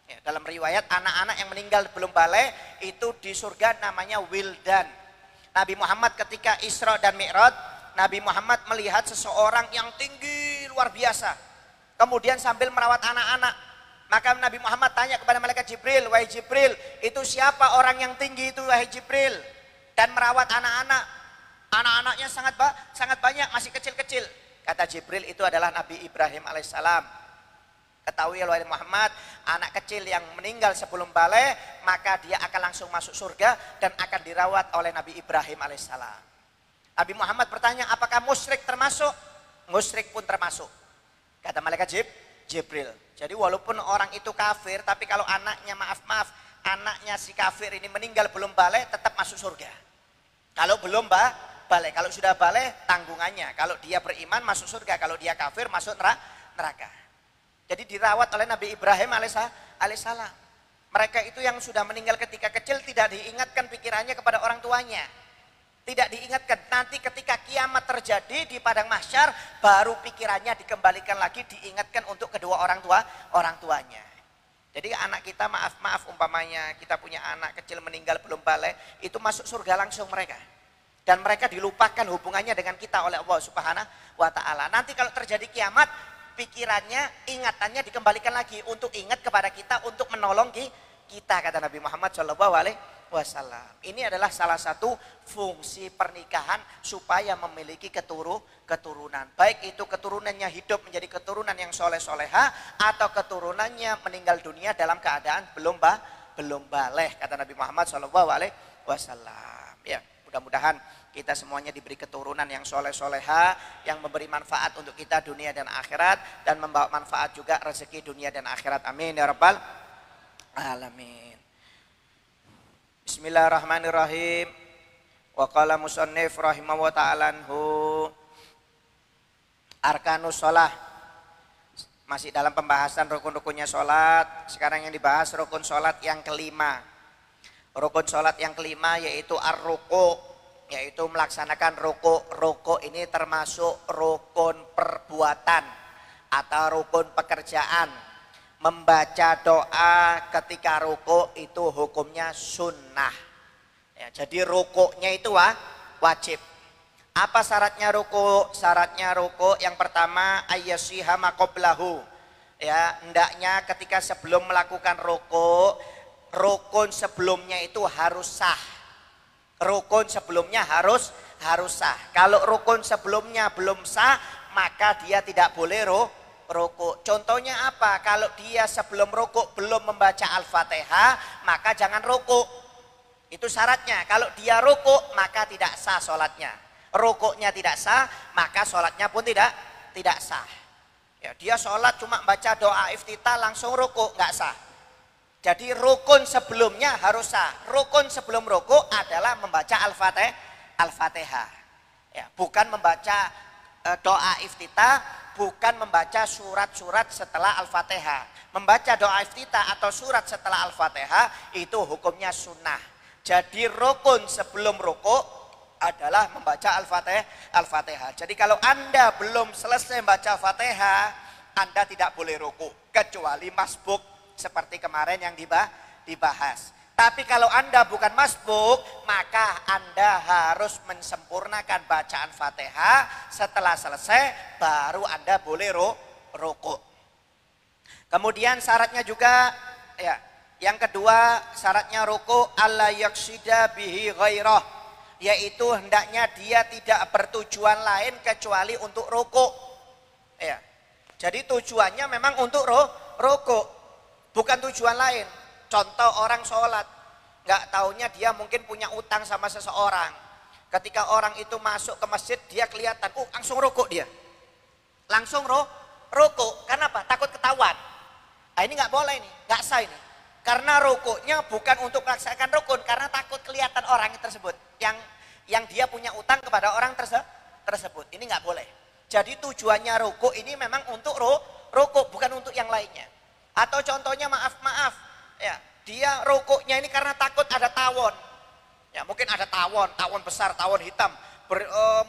Ya, dalam riwayat anak-anak yang meninggal belum balik itu di surga namanya wildan. Nabi Muhammad ketika Isra dan Mi'raj, Nabi Muhammad melihat seseorang yang tinggi luar biasa. Kemudian sambil merawat anak-anak, maka Nabi Muhammad tanya kepada malaikat Jibril, wahai Jibril, itu siapa orang yang tinggi itu wahai Jibril? Dan merawat anak-anak. Anak-anaknya sangat banyak, masih kecil-kecil. Kata Jibril, itu adalah Nabi Ibrahim alaihissalam. Ketahui wahai Muhammad, anak kecil yang meninggal sebelum balik, maka dia akan langsung masuk surga dan akan dirawat oleh Nabi Ibrahim alaihissalam. Nabi Muhammad bertanya, apakah musyrik termasuk? Musyrik pun termasuk. Kata malaikat Jibril. Jadi walaupun orang itu kafir, tapi kalau anaknya maaf anaknya si kafir ini meninggal belum balik tetap masuk surga. Kalau belum balik, kalau sudah balik tanggungannya. Kalau dia beriman masuk surga, kalau dia kafir masuk neraka. Jadi dirawat oleh Nabi Ibrahim alaihissalam. Mereka itu yang sudah meninggal ketika kecil tidak diingatkan pikirannya kepada orang tuanya. Tidak diingatkan, nanti ketika kiamat terjadi di padang mahsyar baru pikirannya dikembalikan lagi, diingatkan untuk kedua orang tuanya. Jadi anak kita maaf umpamanya kita punya anak kecil meninggal belum balik, itu masuk surga langsung mereka. Dan mereka dilupakan hubungannya dengan kita oleh Allah Subhanahu wa taala. Nanti kalau terjadi kiamat, pikirannya, ingatannya dikembalikan lagi untuk ingat kepada kita, untuk menolong kita, kata Nabi Muhammad SAW. Ini adalah salah satu fungsi pernikahan supaya memiliki keturunan. Baik itu keturunannya hidup menjadi keturunan yang soleh-soleha atau keturunannya meninggal dunia dalam keadaan belum balik, kata Nabi Muhammad SAW. Ya, mudah-mudahan kita semuanya diberi keturunan yang soleh-soleha, yang memberi manfaat untuk kita dunia dan akhirat, dan membawa manfaat juga rezeki dunia dan akhirat. Amin ya rabbal alamin. Bismillahirrahmanirrahim. Wa qala musannif rahimahu ta'ala anhu arkanus shalah. Masih dalam pembahasan rukun-rukunnya sholat. Sekarang yang dibahas rukun sholat yang kelima. Rukun sholat yang kelima yaitu ar-ruku', yaitu melaksanakan ruku'. Ruku' ini termasuk rukun perbuatan atau rukun pekerjaan. Membaca doa ketika ruku' itu hukumnya sunnah. Ya, jadi rukuknya itu wajib. Apa syaratnya ruku'? Syaratnya ruku' yang pertama ayyasiha ma qablahu. Ya, hendaknya ketika sebelum melakukan ruku', rukun sebelumnya itu harus sah. Rukun sebelumnya harus sah. Kalau rukun sebelumnya belum sah, maka dia tidak boleh ruku'. Contohnya apa? Kalau dia sebelum ruku' belum membaca Al-Fatihah, maka jangan ruku'. Itu syaratnya. Kalau dia ruku' maka tidak sah sholatnya. Ruku'nya tidak sah, maka sholatnya pun tidak sah. Ya, dia sholat cuma baca doa iftitah langsung ruku', nggak sah. Jadi rukun sebelumnya harus sah. Rukun sebelum ruku' adalah membaca Al-Fatihah. Ya, bukan membaca doa iftitah, bukan membaca surat-surat setelah Al-Fatihah. Membaca doa iftitah atau surat setelah Al-Fatihah itu hukumnya sunnah. Jadi rukun sebelum ruku' adalah membaca Al-Fatihah. Jadi kalau Anda belum selesai membaca Fatihah, Anda tidak boleh ruku' kecuali masbuk seperti kemarin yang dibahas. Tapi kalau Anda bukan masbuk, maka Anda harus mensempurnakan bacaan Fatihah. Setelah selesai baru Anda boleh ruku'. Kemudian syaratnya juga ya, yang kedua syaratnya ruku' alla yaksida bihi ghairah, yaitu hendaknya dia tidak bertujuan lain kecuali untuk ruku'. Ya. Jadi tujuannya memang untuk ruku', bukan tujuan lain. Contoh orang sholat, nggak taunya dia mungkin punya utang sama seseorang. Ketika orang itu masuk ke masjid, dia kelihatan, langsung rukuk dia. Langsung rukuk, karena apa? Takut ketahuan. Nah, ini nggak boleh nih, nggak sah ini. Karena rukuknya bukan untuk melaksanakan rukun, karena takut kelihatan orang tersebut. Yang dia punya utang kepada orang tersebut. Ini nggak boleh. Jadi tujuannya rukuk ini memang untuk rukuk, bukan untuk yang lainnya. Atau contohnya maaf, ya, dia rukuknya ini karena takut ada tawon. Ya, mungkin ada tawon besar, tawon hitam,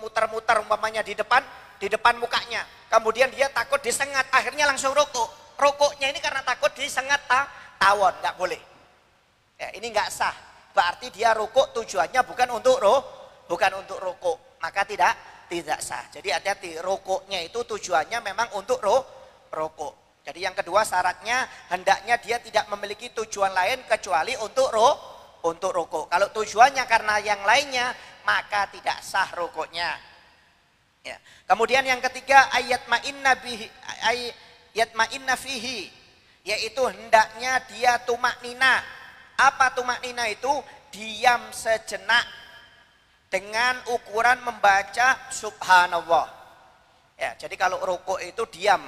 muter-muter umpamanya di depan mukanya. Kemudian dia takut disengat, akhirnya langsung rukuk. Rukuknya ini karena takut disengat tawon, nggak boleh. Ya, ini nggak sah. Berarti dia rukuk tujuannya bukan untuk rukuk, maka tidak sah. Jadi hati-hati, rukuknya itu tujuannya memang untuk rukuk. Jadi yang kedua syaratnya hendaknya dia tidak memiliki tujuan lain kecuali untuk rukuk. Kalau tujuannya karena yang lainnya maka tidak sah rukuknya. Ya. Kemudian yang ketiga ayat ma'inna fihi, yaitu hendaknya dia tumak nina. Apa tumak nina itu? Diam sejenak dengan ukuran membaca subhanallah. Ya, jadi kalau rukuk itu diam.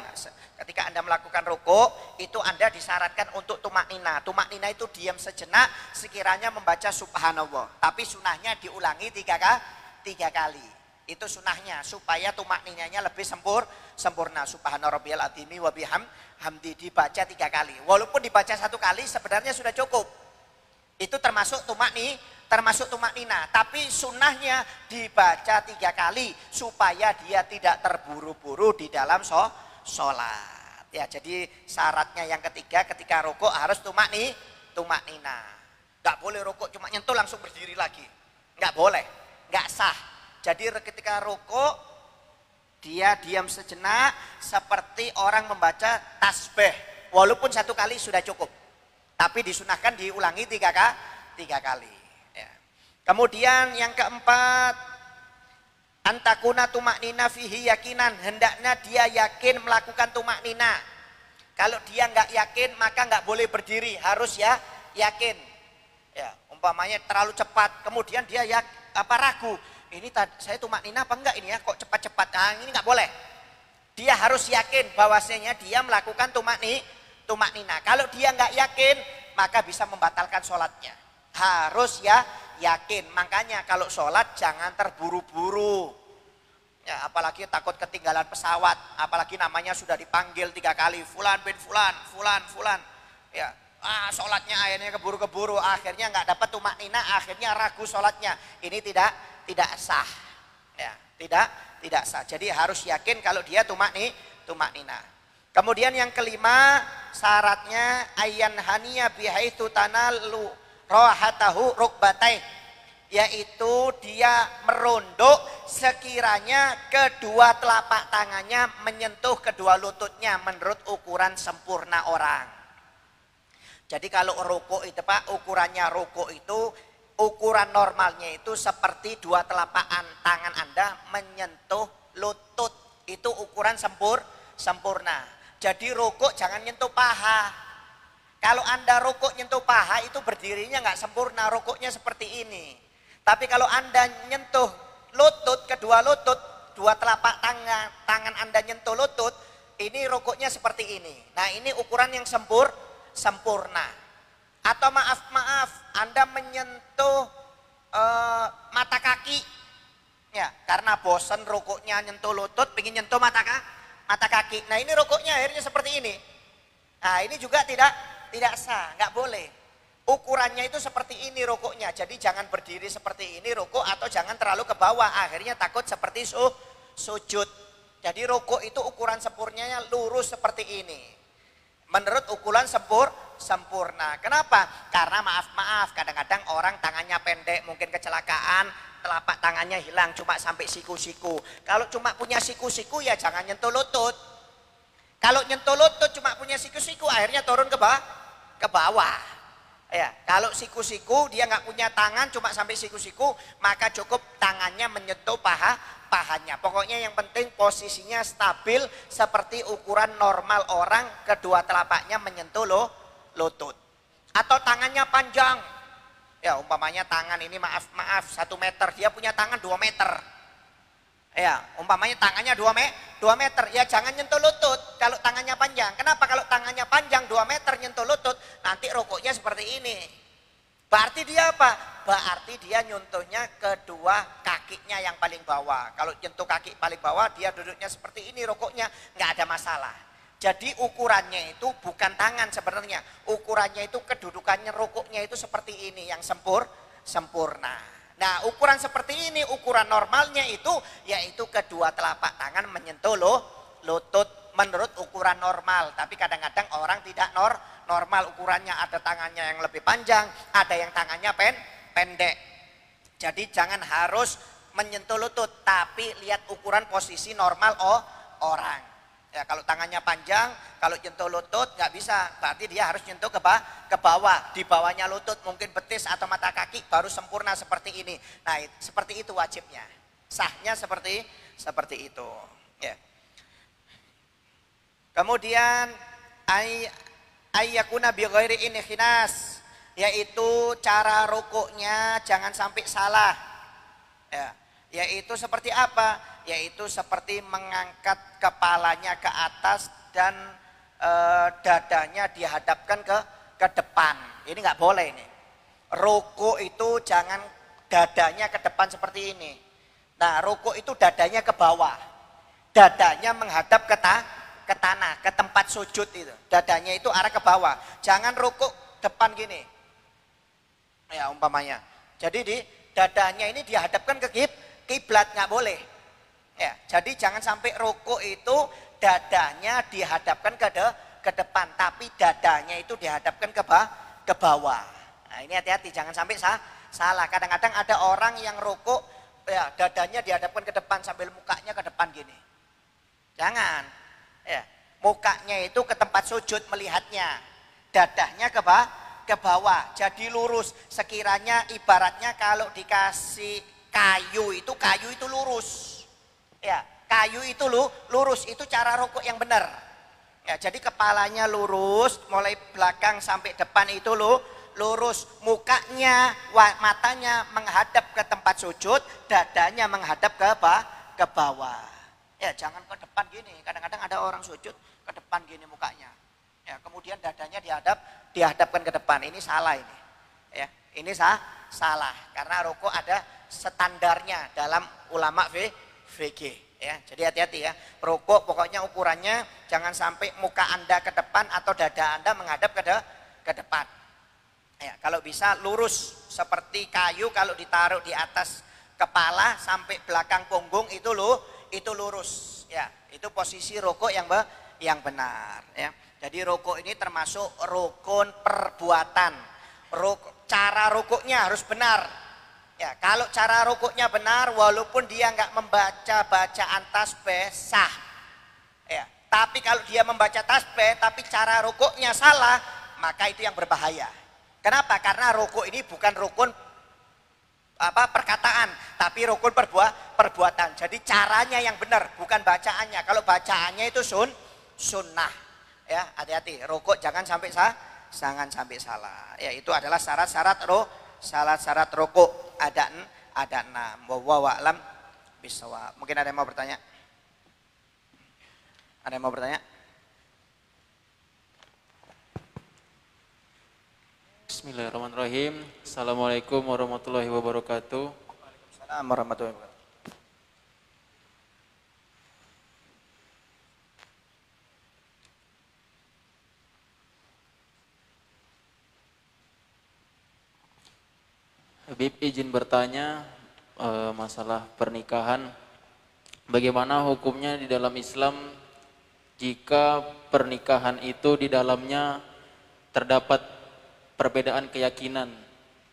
Ketika Anda melakukan rukuk, itu Anda disyaratkan untuk tumak nina. Tumak nina itu diam sejenak sekiranya membaca subhanallah. Tapi sunahnya diulangi tiga kali. Itu sunahnya supaya tumak ninanya lebih sempurna. Subhana rabbiyal azimi wa bihamdi dibaca 3 kali. Walaupun dibaca 1 kali sebenarnya sudah cukup. Itu termasuk tumak nina. Tapi sunnahnya dibaca 3 kali supaya dia tidak terburu-buru di dalam sholat. Ya, jadi syaratnya yang ketiga ketika rukuk harus tumak nina. Gak boleh rukuk cuma nyentuh langsung berdiri lagi. Gak boleh, gak sah. Jadi ketika rukuk dia diam sejenak seperti orang membaca tasbih. Walaupun 1 kali sudah cukup. Tapi disunahkan diulangi 3 kali. Ya. Kemudian yang keempat, antakuna tumak nina fihi yakinan. Hendaknya dia yakin melakukan tumak nina. Kalau dia nggak yakin maka nggak boleh berdiri. Harus ya yakin. Ya, umpamanya terlalu cepat. Kemudian dia ragu. Ini saya tumak nina apa enggak ini ya, kok cepat-cepat. Nah, ini enggak boleh. Dia harus yakin bahwasanya dia melakukan tumak nina. Kalau dia enggak yakin, maka bisa membatalkan sholatnya. Harus ya yakin. Makanya kalau sholat jangan terburu-buru. Ya, apalagi takut ketinggalan pesawat. Apalagi namanya sudah dipanggil 3 kali. Fulan bin fulan. Ya, sholatnya akhirnya keburu-keburu. Akhirnya enggak dapat tumak nina. Akhirnya ragu sholatnya. Ini tidak sah, ya, tidak sah. Jadi harus yakin kalau dia tumak nina. Kemudian yang kelima, syaratnya ayyan haniya bihaitsu tanalu rahatahu rukbatai, yaitu dia merunduk sekiranya kedua telapak tangannya menyentuh kedua lututnya menurut ukuran sempurna orang. Jadi kalau rukuk itu Pak, ukurannya rukuk itu ukuran normalnya itu seperti 2 telapak tangan Anda menyentuh lutut. Itu ukuran sempurna. Jadi rukuk jangan nyentuh paha. Kalau Anda rukuk nyentuh paha itu berdirinya nggak sempurna. Rukuknya seperti ini. Tapi kalau Anda nyentuh lutut, kedua lutut, 2 telapak tangan Anda nyentuh lutut, ini rukuknya seperti ini. Nah, ini ukuran yang sempurna. Atau maaf, Anda menyentuh mata kaki, ya, karena bosan rukuknya nyentuh lutut, pengen nyentuh mata kaki. Nah, ini rukuknya akhirnya seperti ini. Nah, ini juga tidak sah, nggak boleh. Ukurannya itu seperti ini rukuknya. Jadi jangan berdiri seperti ini rukuk atau jangan terlalu ke bawah. Akhirnya takut seperti sujud. Jadi rukuk itu ukuran sempurnanya lurus seperti ini. Menurut ukuran sempurna. Kenapa? Karena maaf, kadang-kadang orang tangannya pendek, mungkin kecelakaan, telapak tangannya hilang cuma sampai siku-siku. Kalau cuma punya siku-siku ya jangan nyentuh lutut. Kalau nyentuh lutut cuma punya siku-siku akhirnya turun ke bawah. Ya, kalau siku-siku dia nggak punya tangan cuma sampai siku-siku, maka cukup tangannya menyentuh pahanya. Pokoknya yang penting posisinya stabil seperti ukuran normal orang, kedua telapaknya menyentuh lutut. Atau tangannya panjang. Ya, umpamanya tangan ini maaf 1 meter, dia punya tangan 2 meter. Ya, umpamanya tangannya 2 meter, ya jangan nyentuh lutut kalau tangannya panjang. Kenapa? Kalau tangannya panjang 2 meter nyentuh lutut, nanti rukuknya seperti ini. Berarti dia apa? Berarti dia nyuntuhnya kedua kakinya yang paling bawah. Kalau nyentuh kaki paling bawah, dia duduknya seperti ini, rukuknya nggak ada masalah. Jadi ukurannya itu bukan tangan sebenarnya. Ukurannya itu kedudukannya rukuknya itu seperti ini yang sempurna. Nah, ukuran seperti ini, ukuran normalnya itu yaitu kedua telapak tangan menyentuh lutut menurut ukuran normal. Tapi kadang-kadang orang tidak normal ukurannya, ada tangannya yang lebih panjang, ada yang tangannya pendek. Jadi jangan harus menyentuh lutut, tapi lihat ukuran posisi normal orang. Ya, kalau tangannya panjang, kalau nyentuh lutut nggak bisa, berarti dia harus nyentuh ke bawah, di bawahnya lutut, mungkin betis atau mata kaki baru sempurna seperti ini. Nah, seperti itu wajibnya, sahnya seperti itu. Ya. Kemudian ayyakuna bi ghairi inhinas, yaitu cara rukuknya jangan sampai salah. Ya, yaitu seperti apa? yaitu seperti mengangkat kepalanya ke atas dan dadanya dihadapkan ke depan. Ini nggak boleh ini. Ruku itu jangan dadanya ke depan seperti ini. Nah, ruku itu dadanya ke bawah. Dadanya menghadap ke tanah, ke tempat sujud itu. Dadanya itu arah ke bawah. Jangan ruku depan gini. Ya, umpamanya. Jadi dadanya ini dihadapkan ke kiblat, nggak boleh. Ya, jadi jangan sampai ruku itu dadanya dihadapkan ke depan, tapi dadanya itu dihadapkan ke bawah. Nah, ini hati-hati, jangan sampai salah. Kadang-kadang ada orang yang ruku, ya dadanya dihadapkan ke depan sambil mukanya ke depan gini. Jangan. Ya, mukanya itu ke tempat sujud melihatnya, dadanya ke bawah. Jadi lurus. Sekiranya ibaratnya kalau dikasih kayu itu lurus. Ya, kayu itu lurus, itu cara rukuk yang benar. Ya, jadi kepalanya lurus, mulai belakang sampai depan itu lurus, mukanya, matanya menghadap ke tempat sujud, dadanya menghadap ke bawah. Ya, jangan ke depan gini. Kadang-kadang ada orang sujud ke depan gini mukanya. Ya, kemudian dadanya dihadapkan ke depan. Ini salah ini. Ya, ini salah karena rukuk ada standarnya dalam ulama VG. Ya, jadi hati-hati ya. Rukuk pokoknya ukurannya jangan sampai muka Anda ke depan atau dada Anda menghadap ke depan. Ya, kalau bisa lurus seperti kayu kalau ditaruh di atas kepala sampai belakang punggung itu lurus. Ya, itu posisi rukuk yang benar. Ya, jadi rukuk ini termasuk rukun perbuatan. Cara rukuknya harus benar. Ya, kalau cara rukuknya benar, walaupun dia nggak membaca bacaan tasbih sah. Ya, tapi kalau dia membaca tasbih tapi cara rukuknya salah, maka itu yang berbahaya. Kenapa? Karena rukuk ini bukan rukun perkataan, tapi rukun perbuatan. Jadi caranya yang benar, bukan bacaannya. Kalau bacaannya itu sunnah. Ya, hati-hati. Rukuk jangan sampai salah. Ya, itu adalah syarat-syarat rukuk. Ada 6. Wallahu a'lam bishawab. Mungkin ada yang mau bertanya? Ada yang mau bertanya? Bismillahirrahmanirrahim. Assalamualaikum warahmatullahi wabarakatuh. Waalaikumsalam warahmatullahi wabarakatuh. Habib izin bertanya masalah pernikahan. Bagaimana hukumnya di dalam Islam jika pernikahan itu di dalamnya terdapat perbedaan keyakinan?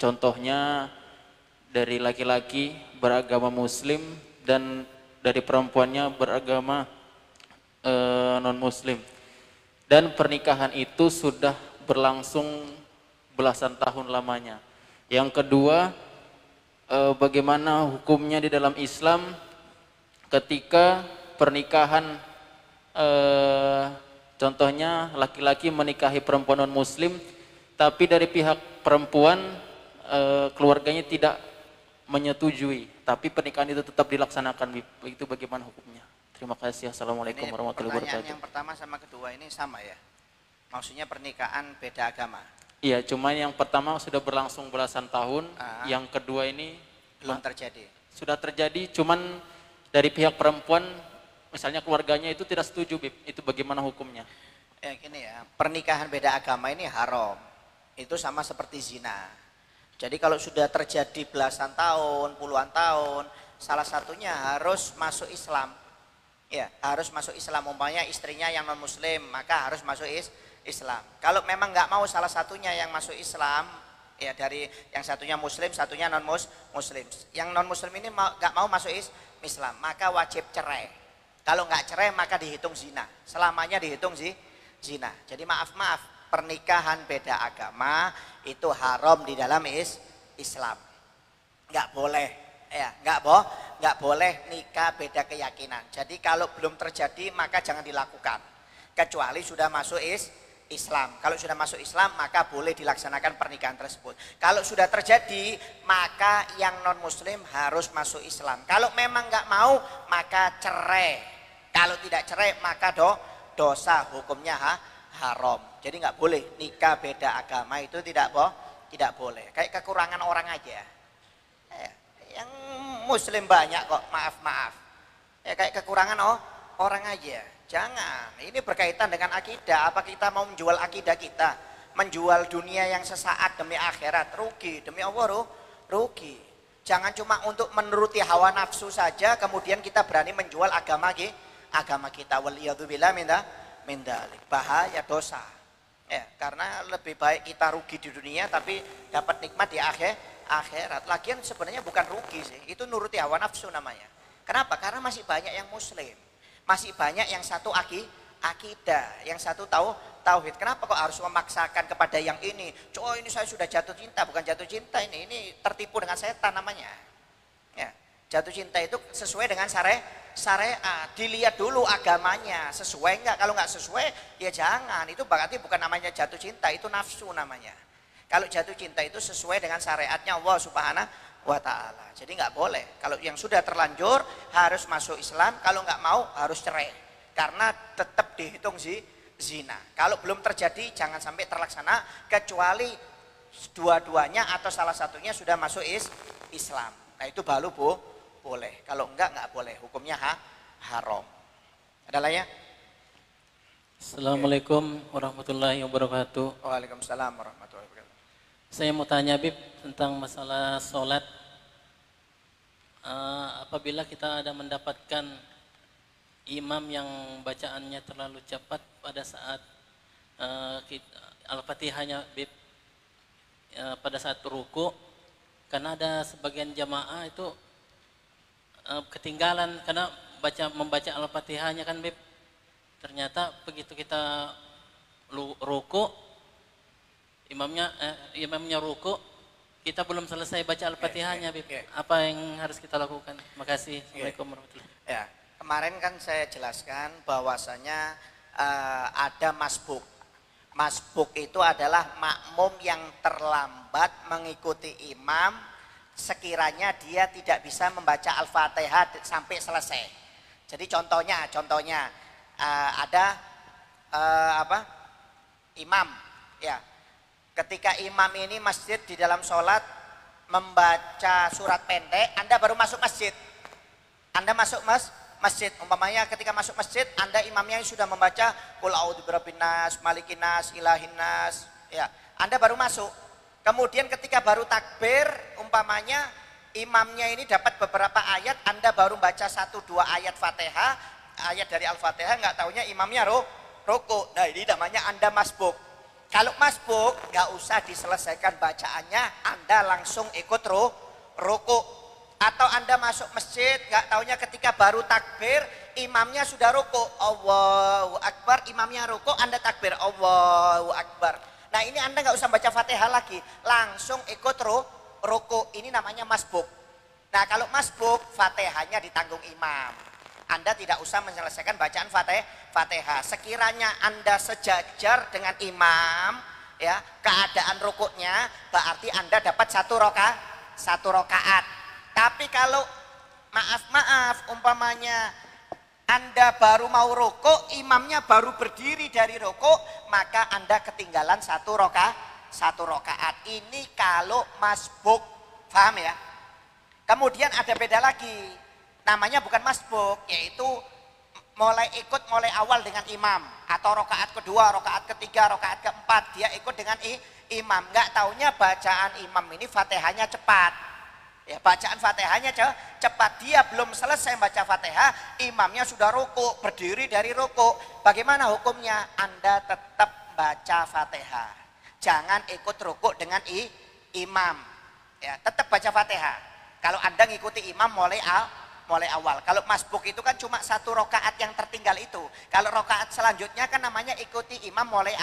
Contohnya dari laki-laki beragama muslim dan dari perempuannya beragama non-muslim. Dan pernikahan itu sudah berlangsung belasan tahun lamanya. Yang kedua, bagaimana hukumnya di dalam Islam ketika pernikahan, contohnya laki-laki menikahi perempuan non-muslim, tapi dari pihak perempuan keluarganya tidak menyetujui, tapi pernikahan itu tetap dilaksanakan. Itu bagaimana hukumnya? Terima kasih. Assalamualaikum warahmatullahi wabarakatuh. Pertanyaan yang pertama sama kedua ini sama ya? Maksudnya pernikahan beda agama? Iya, cuma yang pertama sudah berlangsung belasan tahun, yang kedua ini belum terjadi. Sudah terjadi, cuman dari pihak perempuan, misalnya keluarganya itu tidak setuju, Bib. Itu bagaimana hukumnya? Ya gini ya, pernikahan beda agama ini haram. Itu sama seperti zina. Jadi kalau sudah terjadi belasan tahun, puluhan tahun, salah satunya harus masuk Islam. Ya, harus masuk Islam. Umpamanya istrinya yang non muslim, maka harus masuk Islam. Kalau memang nggak mau salah satunya yang masuk Islam, ya dari yang satunya muslim, satunya non muslim. Yang non muslim ini nggak mau masuk Islam, maka wajib cerai. Kalau nggak cerai maka dihitung zina. Selamanya dihitung zina. Jadi maaf, pernikahan beda agama itu haram di dalam Islam. Nggak boleh, ya nggak boleh nikah beda keyakinan. Jadi kalau belum terjadi maka jangan dilakukan. Kecuali sudah masuk Islam. Kalau sudah masuk Islam maka boleh dilaksanakan pernikahan tersebut. Kalau sudah terjadi maka yang non muslim harus masuk Islam. Kalau memang nggak mau maka cerai. Kalau tidak cerai maka dosa, hukumnya haram. Jadi nggak boleh nikah beda agama, itu tidak boleh. Kayak kekurangan orang aja. Yang muslim banyak kok, maaf. Ya kayak kekurangan orang aja. Jangan, ini berkaitan dengan akidah. Apa kita mau menjual akidah kita? Menjual dunia yang sesaat demi akhirat, rugi. Demi Allah rugi. Jangan cuma untuk menuruti hawa nafsu saja, kemudian kita berani menjual agama kita. Waliyadzubillah min dzalik. Bahaya, dosa. Ya, karena lebih baik kita rugi di dunia tapi dapat nikmat di akhirat. Lagian sebenarnya bukan rugi sih, itu nuruti hawa nafsu namanya. Kenapa? Karena masih banyak yang muslim. Masih banyak yang satu akidah, yang satu tauhid. Kenapa kok harus memaksakan kepada yang ini? Ini saya sudah jatuh cinta, bukan jatuh cinta ini tertipu dengan setan namanya. Ya, jatuh cinta itu sesuai dengan syariat. Dilihat dulu agamanya, sesuai enggak? Kalau enggak sesuai, ya jangan. Itu berarti bukan namanya jatuh cinta, itu nafsu namanya. Kalau jatuh cinta itu sesuai dengan syariatnya Allah Subhanahu wa ta'ala. Jadi nggak boleh. Kalau yang sudah terlanjur harus masuk Islam, kalau nggak mau harus cerai. Karena tetap dihitung zina. Kalau belum terjadi jangan sampai terlaksana kecuali dua-duanya atau salah satunya sudah masuk Islam. Nah itu baru boleh. Kalau nggak boleh. Hukumnya haram. Ada lainnya? Assalamualaikum warahmatullahi wabarakatuh. Waalaikumsalam warahmatullahi wabarakatuh. Saya mau tanya Bib tentang masalah sholat. Apabila kita ada mendapatkan imam yang bacaannya terlalu cepat pada saat Al-Fatihahnya Bib, pada saat ruku, karena ada sebagian jamaah itu ketinggalan karena membaca Al-Fatihahnya kan Bib. Ternyata begitu kita ruku, imamnya ruku, kita belum selesai baca Al-Fatihahnya, Bib. Apa yang harus kita lakukan? Terima kasih. Assalamualaikum warahmatullahi wabarakatuh. Ya, kemarin kan saya jelaskan bahwasanya ada masbuk. Masbuk itu adalah makmum yang terlambat mengikuti imam sekiranya dia tidak bisa membaca Al-Fatihah sampai selesai. Jadi contohnya ada imam, ya. Ketika imam ini masjid di dalam sholat membaca surat pendek, Anda baru masuk masjid. Anda masuk masjid, umpamanya ketika masuk masjid, Anda imamnya sudah membaca Qul a'udzu birabbin nas, malikin nas, ilahin nas, ya. Anda baru masuk. Kemudian ketika baru takbir, umpamanya imamnya ini dapat beberapa ayat, Anda baru baca 1-2 ayat Fatihah, ayat dari Al-Fatihah, nggak taunya imamnya ruku. Nah ini namanya Anda masbuk. Kalau masbuk nggak usah diselesaikan bacaannya, Anda langsung ikut ruku. Atau Anda masuk masjid, nggak taunya ketika baru takbir, imamnya sudah ruku, Allahu Akbar, imamnya ruku, Anda takbir, Allahu Akbar. Nah ini Anda nggak usah baca Fatihah lagi, langsung ikut ruku. Ini namanya masbuk. Nah kalau masbuk, Fatihahnya ditanggung imam. Anda tidak usah menyelesaikan bacaan Fatihah. Sekiranya Anda sejajar dengan imam, ya, keadaan rukuknya, berarti Anda dapat satu rakaat. Tapi kalau maaf, umpamanya Anda baru mau rukuk, imamnya baru berdiri dari rukuk, maka Anda ketinggalan satu rakaat. Ini kalau masbuk, paham ya? Kemudian ada beda lagi. Namanya bukan masbuk, yaitu mulai awal dengan imam, atau rokaat kedua, rokaat ketiga, rokaat keempat dia ikut dengan imam. Nggak taunya bacaan imam ini Fatihahnya cepat, ya, bacaan Fatihahnya cepat, dia belum selesai baca Fatihah, imamnya sudah ruku, berdiri dari ruku. Bagaimana hukumnya? Anda tetap baca Fatihah, jangan ikut ruku dengan imam, ya, tetap baca Fatihah. Kalau Anda ngikuti imam mulai awal. Kalau masbuk itu kan cuma satu rokaat yang tertinggal itu. Kalau rokaat selanjutnya kan namanya ikuti imam mulai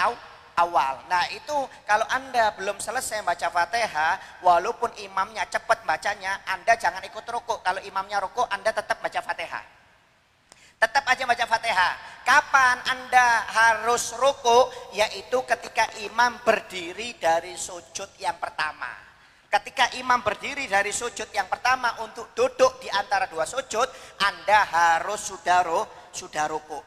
awal. Nah itu kalau Anda belum selesai baca Fatihah, walaupun imamnya cepat bacanya, Anda jangan ikut ruku. Kalau imamnya ruku, Anda tetap baca Fatihah. Tetap aja baca Fatihah. Kapan Anda harus ruku? Yaitu ketika imam berdiri dari sujud yang pertama. Ketika imam berdiri dari sujud yang pertama untuk duduk di antara dua sujud, Anda harus sudah ruku.